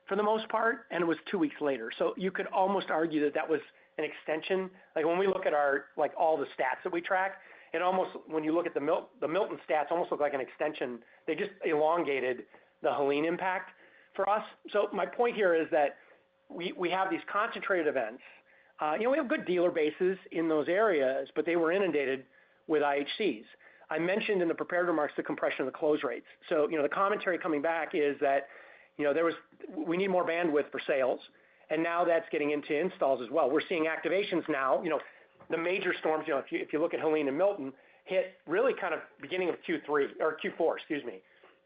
for the most part, and it was 2 weeks later. So you could almost argue that was an extension. Like when we look at all the stats that we track, it almost, when you look at the Milton stats, almost look like an extension. They just elongated the Helene impact for us. So my point here is that we have these concentrated events. We have good dealer bases in those areas, but they were inundated with IHCs. I mentioned in the prepared remarks the compression of the close rates. So, the commentary coming back is that, we need more bandwidth for sales, and now that's getting into installs as well. We're seeing activations now. The major storms, if you look at Helene and Milton, hit really kind of beginning of Q4,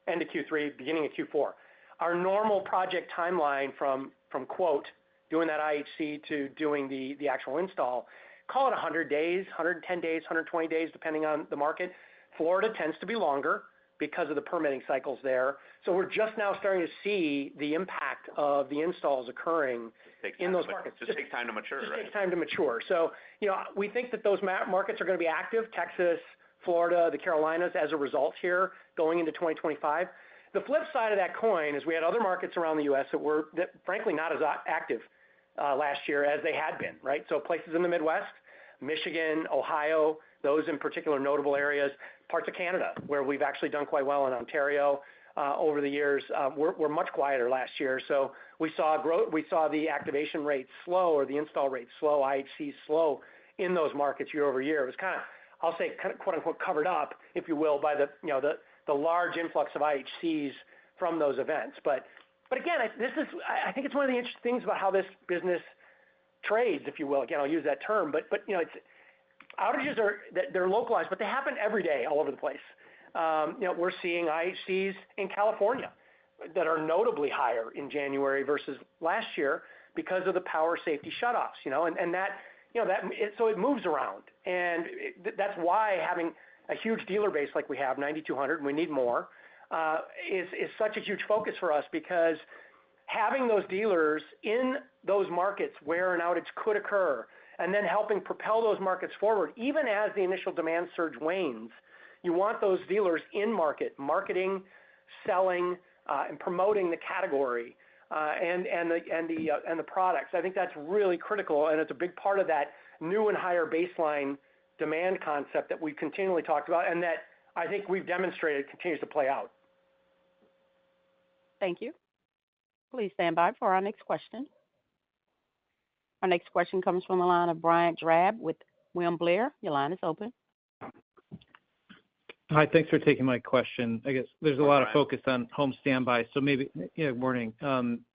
end of Q3, beginning of Q4. Our normal project timeline from quote, doing that IHC to doing the actual install, call it 100 days, 110 days, 120 days, depending on the market. Florida tends to be longer because of the permitting cycles there. So we're just now starting to see the impact of the installs occurring in those markets. Just takes time to mature, right? Just takes time to mature. So, we think that those markets are going to be active, Texas, Florida, the Carolinas, as a result here going into 2025. The flip side of that coin is we had other markets around the U.S. that frankly not as active last year as they had been, right? So places in the Midwest, Michigan, Ohio, those in particular notable areas, parts of Canada where we've actually done quite well in Ontario over the years, were much quieter last year. So we saw growth, we saw the activation rate slow or the install rate slow, IHC slow in those markets year over year. It was kind of, I'll say, kind of quote unquote covered up, if you will, by the large influx of IHCs from those events. But again, I think it's one of the interesting things about how this business trades, if you will. Again, I'll use that term, but it's outages they're localized, but they happen every day all over the place. We're seeing IHCs in California that are notably higher in January versus last year because of the power safety shutoffs. And that so it moves around, and that's why having a huge dealer base like we have, 9,200, and we need more, is such a huge focus for us, because having those dealers in those markets where an outage could occur and then helping propel those markets forward, even as the initial demand surge wanes, you want those dealers in market, marketing, selling, and promoting the category and the products. I think that's really critical, and it's a big part of that new and higher baseline demand concept that we continually talked about, and that I think we've demonstrated continues to play out. Thank you. Please stand by for our next question. Our next question comes from the line of Brian Drab with William Blair. Your line is open. Hi, thanks for taking my question. I guess there's a lot of focus on home standby, so maybe, morning.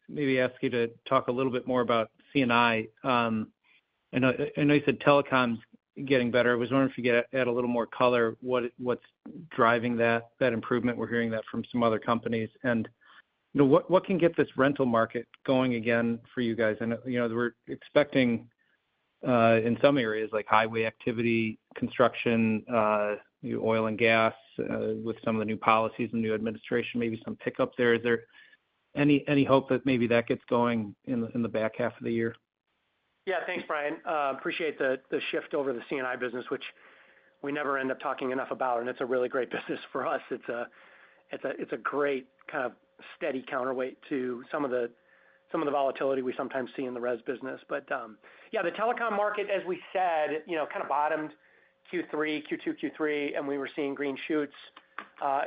Maybe ask you to talk a little bit more about C&I. I know you said telecom's getting better. I was wondering if you could add a little more color. What's driving that improvement? We're hearing that from some other companies. And what can get this rental market going again for you guys? And we're expecting in some areas like highway activity, construction, oil and gas, with some of the new policies and new administration, maybe some pickup there. Is there any hope that maybe that gets going in the back half of the year? Yeah, thanks, Brian. Appreciate the shift over the C&I business, which we never end up talking enough about, and it's a really great business for us. It's a great kind of steady counterweight to some of the volatility we sometimes see in the res business. But yeah, the telecom market, as we said, kind of bottomed Q2, Q3, and we were seeing green shoots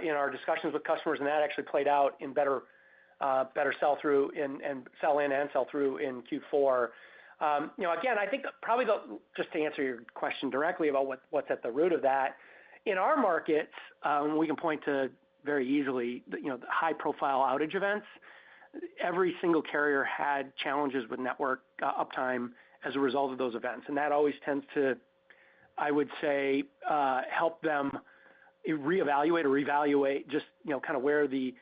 in our discussions with customers, and that actually played out in better sell-through and sell-in and sell-through in Q4. Again, I think probably just to answer your question directly about what's at the root of that, in our markets, we can point to very easily, the high-profile outage events. Every single carrier had challenges with network uptime as a result of those events, and that always tends to, I would say, help them reevaluate just kind of where the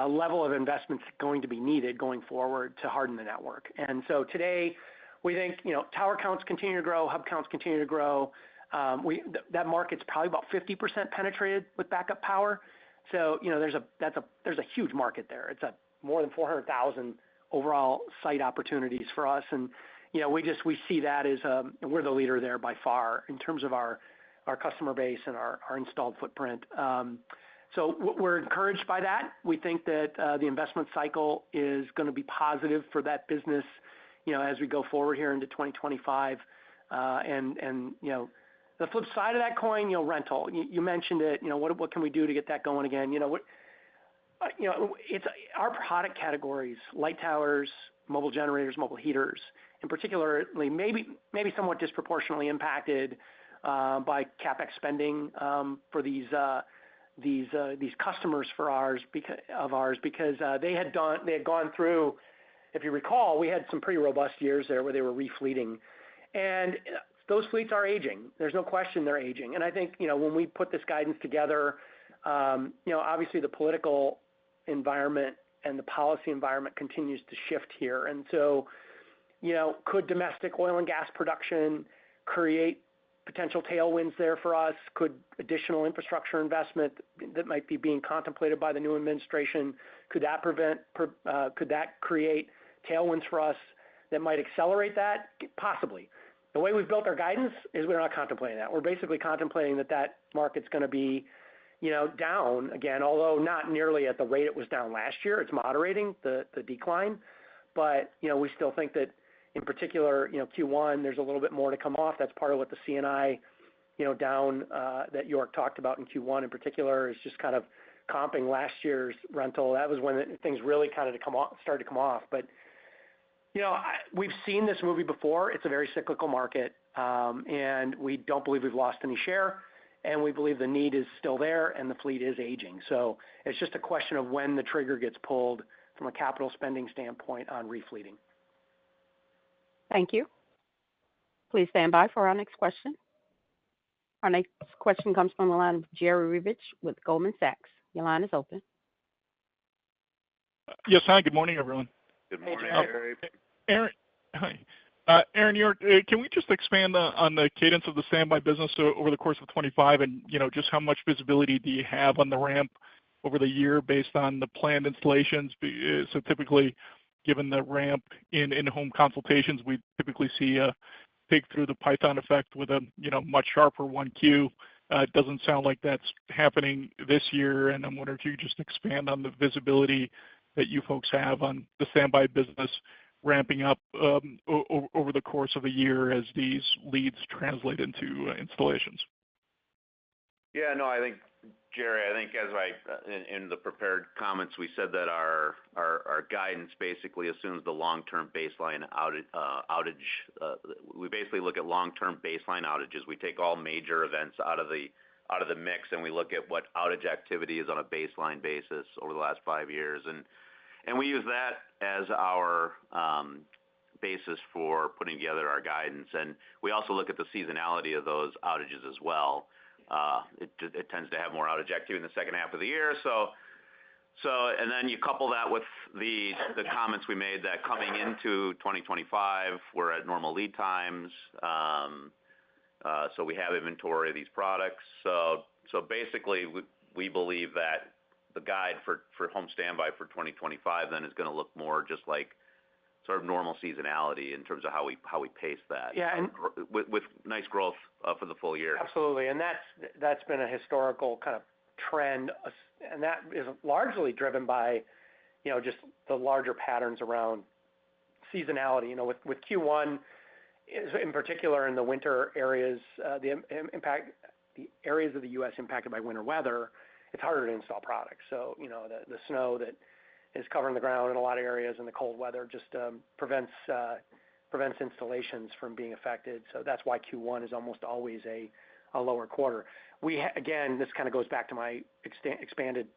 level of investment is going to be needed going forward to harden the network. And so today, we think tower counts continue to grow, hub counts continue to grow. That market's probably about 50% penetrated with backup power. So there's a huge market there. It's more than 400,000 overall site opportunities for us, and we see that as we're the leader there by far in terms of our customer base and our installed footprint. So we're encouraged by that. We think that the investment cycle is going to be positive for that business, as we go forward here into 2025. The flip side of that coin, rental. You mentioned it. What can we do to get that going again? It's our product categories: light towers, mobile generators, mobile heaters, in particularly maybe somewhat disproportionately impacted by CapEx spending for these customers of ours because they had gone through. If you recall, we had some pretty robust years there where they were refleeting, and those fleets are aging. There's no question they're aging. And I think when we put this guidance together, obviously the political environment and the policy environment continues to shift here, and so could domestic oil and gas production create potential tailwinds there for us? Could additional infrastructure investment that might be being contemplated by the new administration, could that create tailwinds for us that might accelerate that? Possibly. The way we've built our guidance is we're not contemplating that. We're basically contemplating that market's going to be down again, although not nearly at the rate it was down last year. It's moderating the decline, but we still think that in particular, Q1, there's a little bit more to come off. That's part of what the C&I, down that York talked about in Q1 in particular is just kind of comping last year's rental. That was when things really kind of started to come off. But, we've seen this movie before. It's a very cyclical market, and we don't believe we've lost any share, and we believe the need is still there, and the fleet is aging. So it's just a question of when the trigger gets pulled from a capital spending standpoint on refleeting. Thank you. Please stand by for our next question. Our next question comes from the line of Jerry Revich with Goldman Sachs. Your line is open. Yes, hi. Good morning, everyone. Good morning, Jerry. Aaron, hi. Aaron, can we just expand on the cadence of the standby business over the course of 25 and, just how much visibility do you have on the ramp over the year based on the planned installations? So typically, given the ramp in home consultations, we typically see a pig through the Python effect with a, much sharper 1Q It doesn't sound like that's happening this year, and I'm wondering if you could just expand on the visibility that you folks have on the standby business ramping up over the course of the year as these leads translate into installations. Yeah, no, I think, Jerry, as in the prepared comments, we said that our guidance basically assumes the long-term baseline outage. We basically look at long-term baseline outages. We take all major events out of the mix, and we look at what outage activity is on a baseline basis over the last 5 years, and we use that as our basis for putting together our guidance. And we also look at the seasonality of those outages as well. It tends to have more outage activity in the second half of the year. So, and then you couple that with the comments we made that coming into 2025, we're at normal lead times. So we have inventory of these products. So basically, we believe that the guide for home standby for 2025 then is going to look more just like sort of normal seasonality in terms of how we pace that. Yeah, and with nice growth for the full year. Absolutely, and that's been a historical kind of trend, and that is largely driven by, just the larger patterns around seasonality. With Q1, in particular in the winter areas, the areas of the U.S. impacted by winter weather, it's harder to install products. So, the snow that is covering the ground in a lot of areas, and the cold weather just prevents installations from being affected. So that's why Q1 is almost always a lower quarter. Again, this kind of goes back to my expanded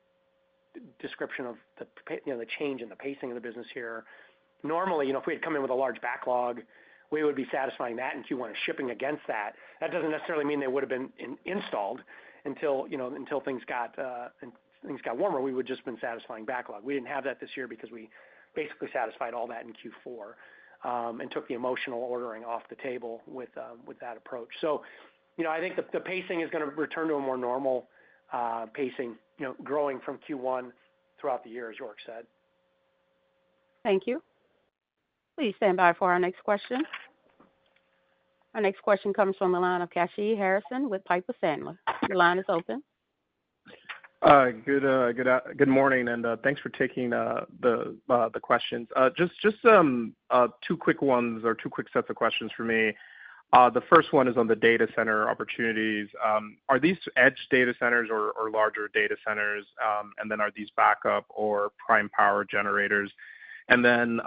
description of the change in the pacing of the business here. Normally, if we had come in with a large backlog, we would be satisfying that in Q1 and shipping against that. That doesn't necessarily mean they would have been installed until things got warmer. We would just been satisfying backlog. We didn't have that this year because we basically satisfied all that in Q4 and took the emotional ordering off the table with that approach. So, I think the pacing is going to return to a more normal pacing, growing from Q1 throughout the year, as York said. Thank you. Please stand by for our next question. Our next question comes from the line of Kashy Harrison with Piper Sandler. Your line is open. Good morning, and thanks for taking the questions. Just two quick ones or two quick sets of questions for me. The first one is on the data center opportunities. Are these edge data centers or larger data centers? And then are these backup or prime power generators? And then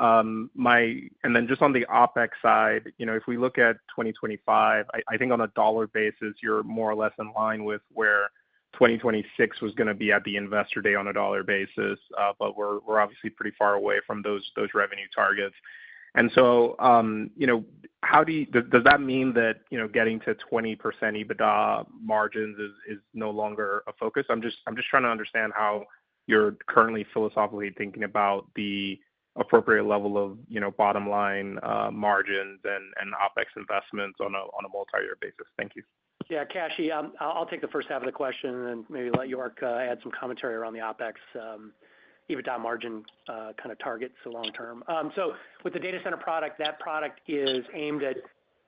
just on the OpEx side, if we look at 2025, I think on a dollar basis, you're more or less in line with where 2026 was going to be at the Investor Day on a dollar basis, but we're obviously pretty far away from those revenue targets. And so, does that mean that getting to 20% EBITDA margins is no longer a focus? I'm just trying to understand how you're currently philosophically thinking about the appropriate level of bottom line margins and OpEx investments on a multi-year basis. Thank you. Yeah, Kashy, I'll take the first half of the question and then maybe let York add some commentary around the OpEx EBITDA margin kind of targets long term. So with the data center product, that product is aimed at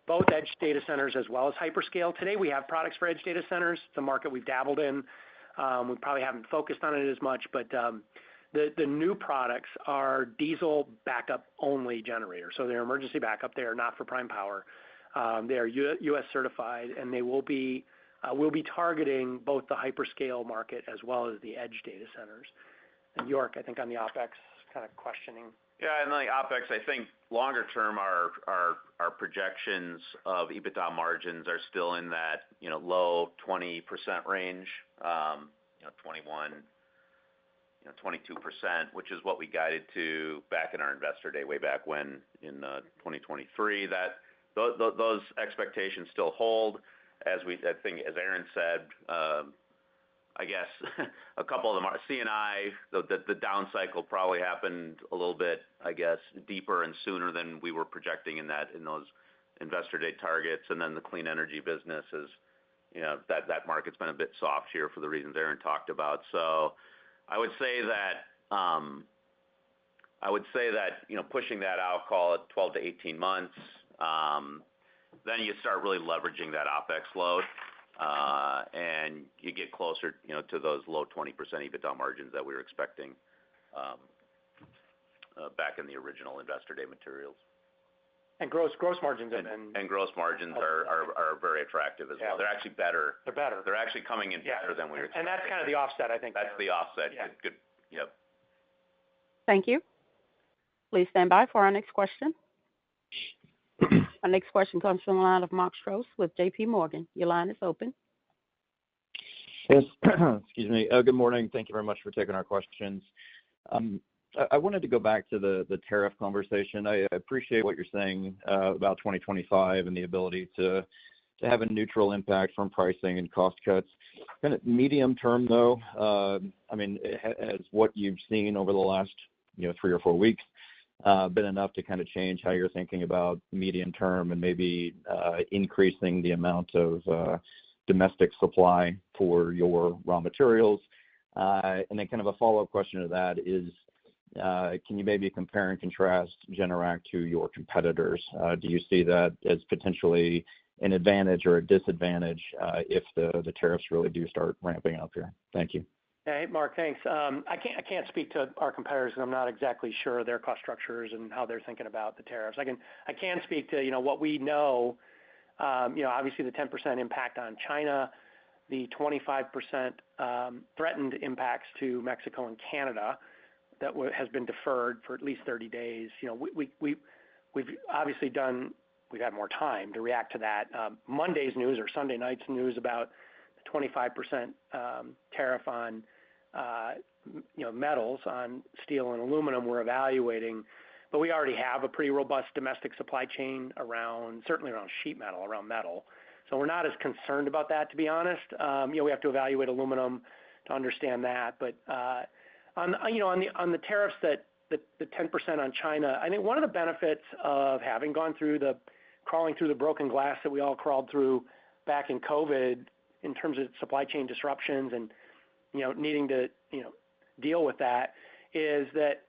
both edge data centers as well as hyperscale. Today we have products for edge data centers. It's a market we've dabbled in. We probably haven't focused on it as much, but the new products are diesel backup only generators. So they're emergency backup. They are not for prime power. They are U.S. certified, and they will be targeting both the hyperscale market as well as the edge data centers. And York, I think on the OpEx kind of questioning. Yeah, and the OpEx, I think longer term, our projections of EBITDA margins are still in that low 20% range, 21, 22%, which is what we guided to back in our Investor Day way back when in 2023. That those expectations still hold. I think, as Aaron said, I guess a couple of them are C&I. The down cycle probably happened a little bit, I guess, deeper and sooner than we were projecting in those Investor Day targets. And then the clean energy business is, that market's been a bit soft here for the reasons Aaron talked about. So I would say that pushing that out, call it 12 to 18 months, then you start really leveraging that OpEx load. and you get closer, to those low 20% EBITDA margins that we were expecting back in the original Investor Day materials. And gross margins have been... And gross margins are very attractive as well. They're actually better. They're better. They're actually coming in better than we were expecting. And that's kind of the offset, I think. That's the offset. Yeah. Good. Yep. Thank you. Please stand by for our next question. Our next question comes from the line of Mark Strouse with J.P. Morgan. Your line is open. Yes. Excuse me. Good morning. Thank you very much for taking our questions. I wanted to go back to the tariff conversation. I appreciate what you're saying about 2025 and the ability to have a neutral impact from pricing and cost cuts. Kind of medium term, though, has what you've seen over the last 3 or 4 weeks been enough to kind of change how you're thinking about medium term and maybe increasing the amount of domestic supply for your raw materials? And then kind of a follow-up question to that is, can you maybe compare and contrast Generac to your competitors? Do you see that as potentially an advantage or a disadvantage if the tariffs really do start ramping up here? Thank you. Hey, Mark, thanks. I can't speak to our competitors, and I'm not exactly sure their cost structures and how they're thinking about the tariffs. I can speak to what we know. Obviously the 10% impact on China, the 25% threatened impacts to Mexico and Canada that has been deferred for at least 30 days. We've obviously we've had more time to react to that. Monday's news or Sunday night's news about the 25% tariff on metals, on steel and aluminum we're evaluating, but we already have a pretty robust domestic supply chain certainly around sheet metal, around metal. So we're not as concerned about that, to be honest. We have to evaluate aluminum to understand that. But on the tariffs that the 10% on China, I think one of the benefits of having crawling through the broken glass that we all crawled through back in COVID in terms of supply chain disruptions and needing to deal with that is that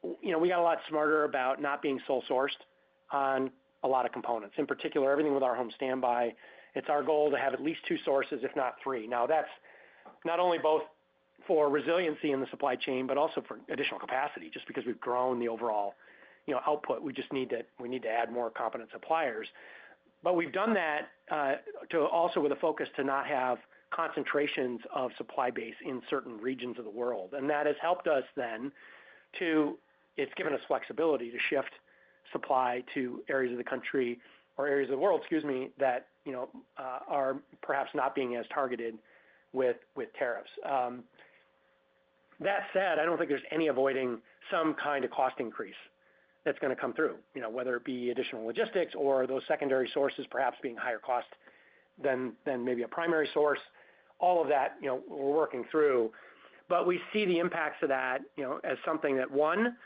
we got a lot smarter about not being sole sourced on a lot of components. In particular, everything with our home standby, it's our goal to have at least 2 sources, if not 3. Now that's not only both for resiliency in the supply chain, but also for additional capacity. Just because we've grown the overall output, we need to add more competent suppliers. But we've done that to also with a focus to not have concentrations of supply base in certain regions of the world, and that has helped us then it's given us flexibility to shift supply to areas of the country or areas of the world, that are perhaps not being as targeted with tariffs. That said, I don't think there's any avoiding some kind of cost increase that's going to come through, whether it be additional logistics or those secondary sources perhaps being higher cost than maybe a primary source. All of that, we're working through. But we see the impacts of that, as something that, one,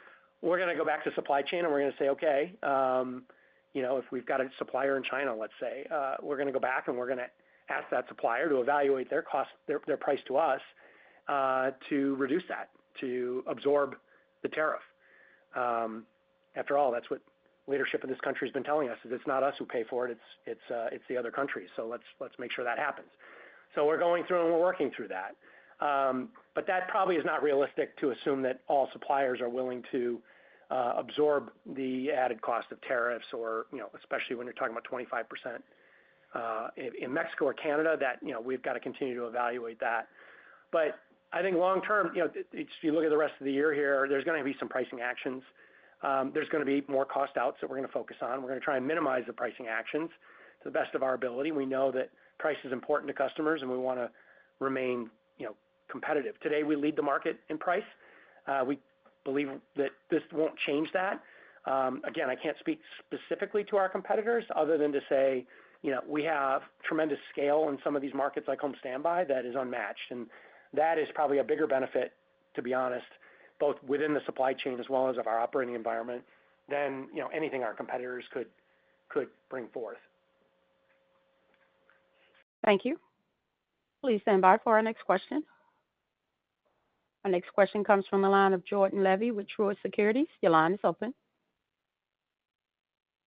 we're going to go back to supply chain and we're going to say, okay, if we've got a supplier in China, let's say, we're going to go back and we're going to ask that supplier to evaluate their cost, their price to us, to reduce that, to absorb the tariff. After all, that's what leadership in this country has been telling us: is it's not us who pay for it, it's the other countries. So let's make sure that happens. So we're going through and we're working through that. But that probably is not realistic to assume that all suppliers are willing to absorb the added cost of tariffs, or especially when you're talking about 25% in Mexico or Canada. That we've got to continue to evaluate that. But I think long term, if you look at the rest of the year here, there's going to be some pricing actions. There's going to be more cost outs that we're going to focus on. We're going to try and minimize the pricing actions to the best of our ability. We know that price is important to customers, and we want to remain competitive. Today, we lead the market in price. We believe that this won't change that. Again, I can't speak specifically to our competitors other than to say, we have tremendous scale in some of these markets like home standby that is unmatched. And that is probably a bigger benefit, to be honest, both within the supply chain as well as of our operating environment than anything our competitors could bring forth. Thank you. Please stand by for our next question. Our next question comes from the line of Jordan Levy with Truist Securities. Your line is open.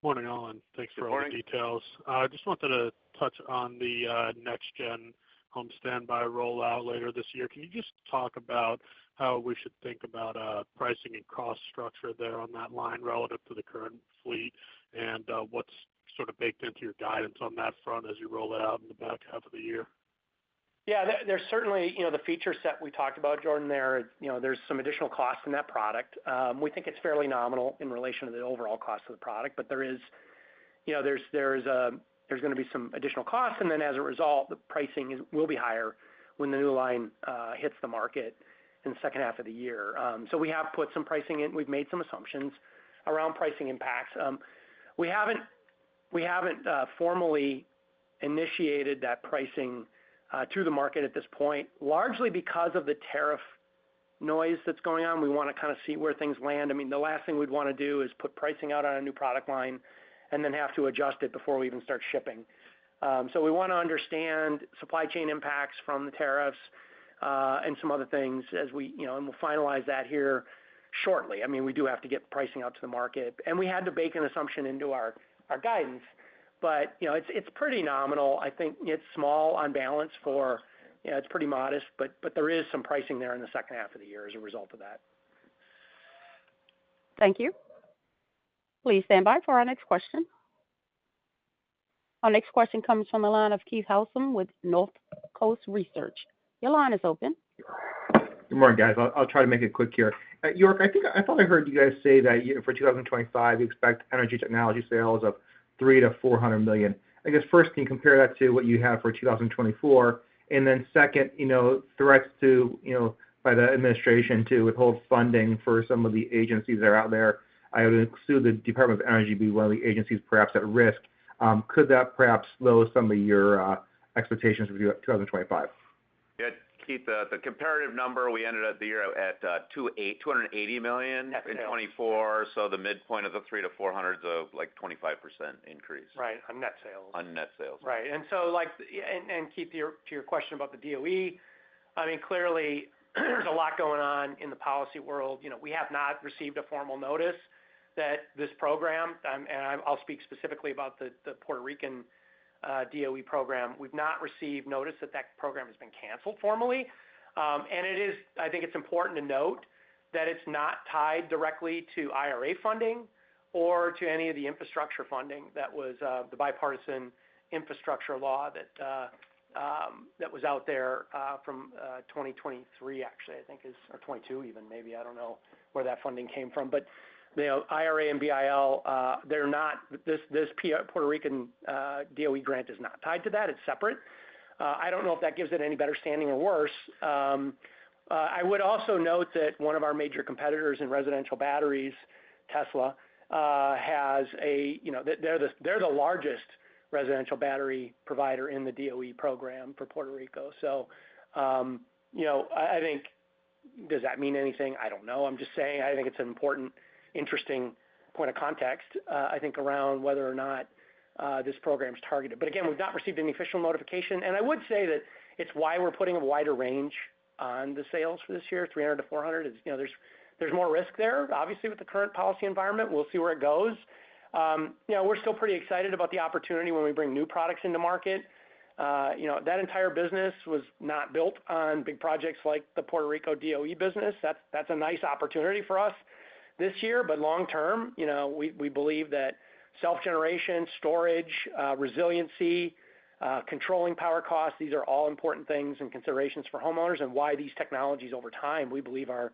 Morning, all, and thanks Good for all morning. the details. I just wanted to touch on the next-gen home standby rollout later this year. Can you just talk about how we should think about pricing and cost structure there on that line relative to the current fleet, and what's sort of baked into your guidance on that front as you roll it out in the back half of the year? Yeah, there's certainly, the feature set we talked about, Jordan, there, there's some additional cost in that product. We think it's fairly nominal in relation to the overall cost of the product, but there is, there's going to be some additional costs, and then as a result, the pricing will be higher when the new line hits the market in the second half of the year. So we have put some pricing in. We've made some assumptions around pricing impacts. We haven't formally initiated that pricing to the market at this point, largely because of the tariff noise that's going on. We want to kind of see where things land. I mean, the last thing we'd want to do is put pricing out on a new product line and then have to adjust it before we even start shipping. So we want to understand supply chain impacts from the tariffs and some other things as we, and we'll finalize that here shortly. I mean, we do have to get pricing out to the market, and we had to bake an assumption into our guidance. But, it's pretty nominal. I think it's small on balance for, it's pretty modest, but there is some pricing there in the second half of the year as a result of that. Thank you. Please stand by for our next question. Our next question comes from the line of Keith Housum with Northcoast Research. Your line is open. Good morning, guys. I'll try to make it quick here. York, I thought I heard you guys say that for 2025, you expect energy technology sales of $300 to $400 million. I guess first, can you compare that to what you have for 2024? And then second, threats to, by the administration to withhold funding for some of the agencies that are out there. I would assume the Department of Energy be one of the agencies perhaps at risk. Could that perhaps slow some of your expectations for 2025? Yeah, Keith, the comparative number, we ended up the year at $280 million in 24, so the midpoint of the 300 to 400 is a 25% increase. Right, on net sales. On net sales. Right, and so and Keith, to your question about the DOE, I mean, clearly there's a lot going on in the policy world. We have not received a formal notice that this program, and I'll speak specifically about the Puerto Rican DOE program. We've not received notice that program has been canceled formally. And I think it's important to note that it's not tied directly to IRA funding or to any of the infrastructure funding that was the bipartisan infrastructure law that was out there from 2023, actually, I think or 22 even, maybe. I don't know where that funding came from. But IRA and BIL, they're not, this Puerto Rican DOE grant is not tied to that. It's separate. I don't know if that gives it any better standing or worse. I would also note that one of our major competitors in residential batteries, Tesla, has they're the largest residential battery provider in the DOE program for Puerto Rico. So, I think, does that mean anything? I don't know. I'm just saying, I think it's an important, interesting point of context, I think, around whether or not this program is targeted. But again, we've not received any official notification. And I would say that it's why we're putting a wider range on the sales for this year, 300 to 400. There's more risk there, obviously, with the current policy environment. We'll see where it goes. We're still pretty excited about the opportunity when we bring new products into market. That entire business was not built on big projects like the Puerto Rico DOE business. That's a nice opportunity for us this year, but long term, we believe that self-generation, storage, resiliency, controlling power costs, these are all important things and considerations for homeowners, and why these technologies over time, we believe, are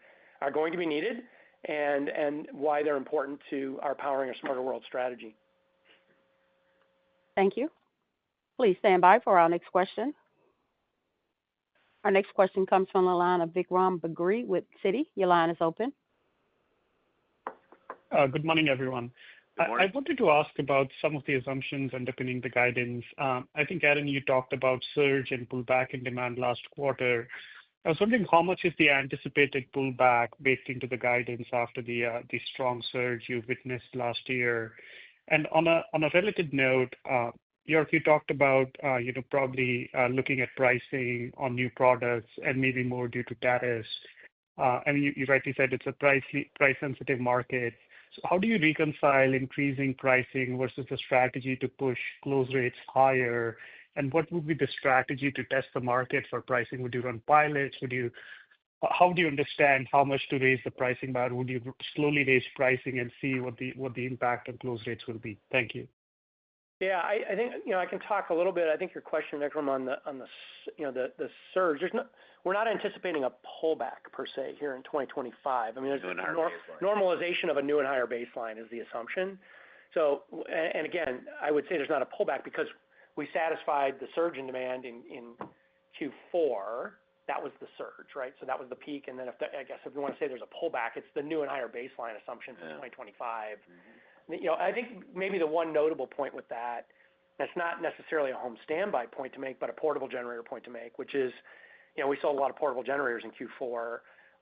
going to be needed, and why they're important to our Powering a Smarter World strategy. Thank you. Please stand by for our next question. Our next question comes from the line of Vikram Bagri with Citi. Your line is open. Good morning, everyone. Good morning. I wanted to ask about some of the assumptions underpinning the guidance. I think, Aaron, you talked about surge and pullback in demand last quarter. I was wondering how much is the anticipated pullback baked into the guidance after the strong surge you witnessed last year? And on a relative note, York, you talked about probably looking at pricing on new products and maybe more due to tariffs. I mean, you rightly said it's a price-sensitive market. So how do you reconcile increasing pricing versus the strategy to push close rates higher? And what would be the strategy to test the market for pricing? Would you run pilots? How do you understand how much to raise the pricing by? Would you slowly raise pricing and see what the impact on close rates will be? Thank you. Yeah, I think I can talk a little bit. I think your question, Vikram, on the surge. We're not anticipating a pullback per se here in 2025. I mean, there's normalization of a new and higher baseline is the assumption. So, and again, I would say there's not a pullback because we satisfied the surge in demand in Q4. That was the surge, right? So that was the peak. And then I guess if you want to say there's a pullback, it's the new and higher baseline assumption for 2025. I think maybe the one notable point with that's not necessarily a home standby point to make, but a portable generator point to make, which is, we sold a lot of portable generators in Q4.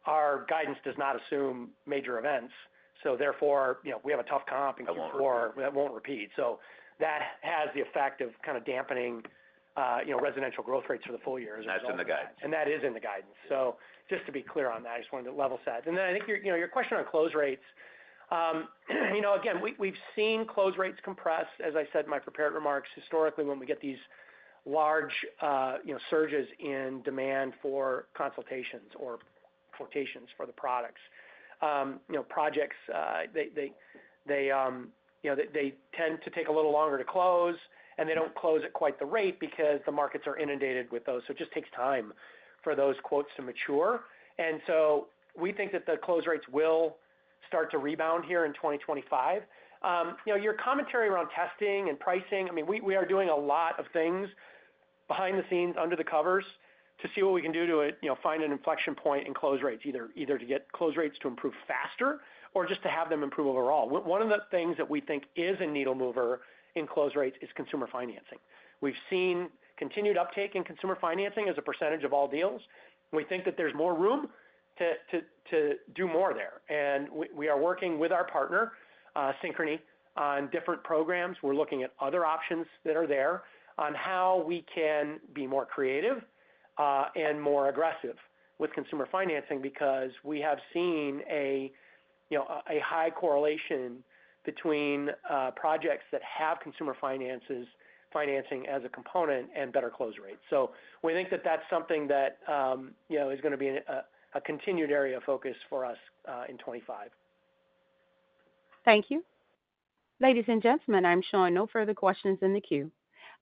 Our guidance does not assume major events. So therefore, we have a tough comp in Q4 that won't repeat. So that has the effect of kind of dampening residential growth rates for the full year. That's in the guidance. And that is in the guidance. So just to be clear on that, I just wanted to level set. And then I think your question on close rates, again, we've seen close rates compress, as I said in my prepared remarks, historically when we get these large surges in demand for consultations or quotations for the products. Projects, they tend to take a little longer to close, and they don't close at quite the rate because the markets are inundated with those. So it just takes time for those quotes to mature. And so we think that the close rates will start to rebound here in 2025. Your commentary around testing and pricing, I mean, we are doing a lot of things behind the scenes, under the covers, to see what we can do to find an inflection point in close rates, either to get close rates to improve faster or just to have them improve overall. One of the things that we think is a needle mover in close rates is consumer financing. We've seen continued uptake in consumer financing as a percentage of all deals. We think that there's more room to do more there. And we are working with our partner, Synchrony, on different programs. We're looking at other options that are there on how we can be more creative and more aggressive with consumer financing, because we have seen a high correlation between projects that have consumer financing as a component and better close rates. So we think that that's something that is going to be a continued area of focus for us in 25. Thank you. Ladies and gentlemen, I'm showing no further questions in the queue.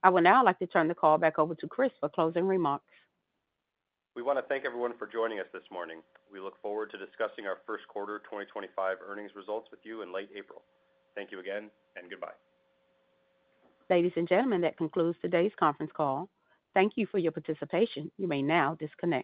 I would now like to turn the call back over to Chris for closing remarks. We want to thank everyone for joining us this morning. We look forward to discussing our first quarter 2025 earnings results with you in late April. Thank you again, and goodbye. Ladies and gentlemen, that concludes today's conference call. Thank you for your participation. You may now disconnect.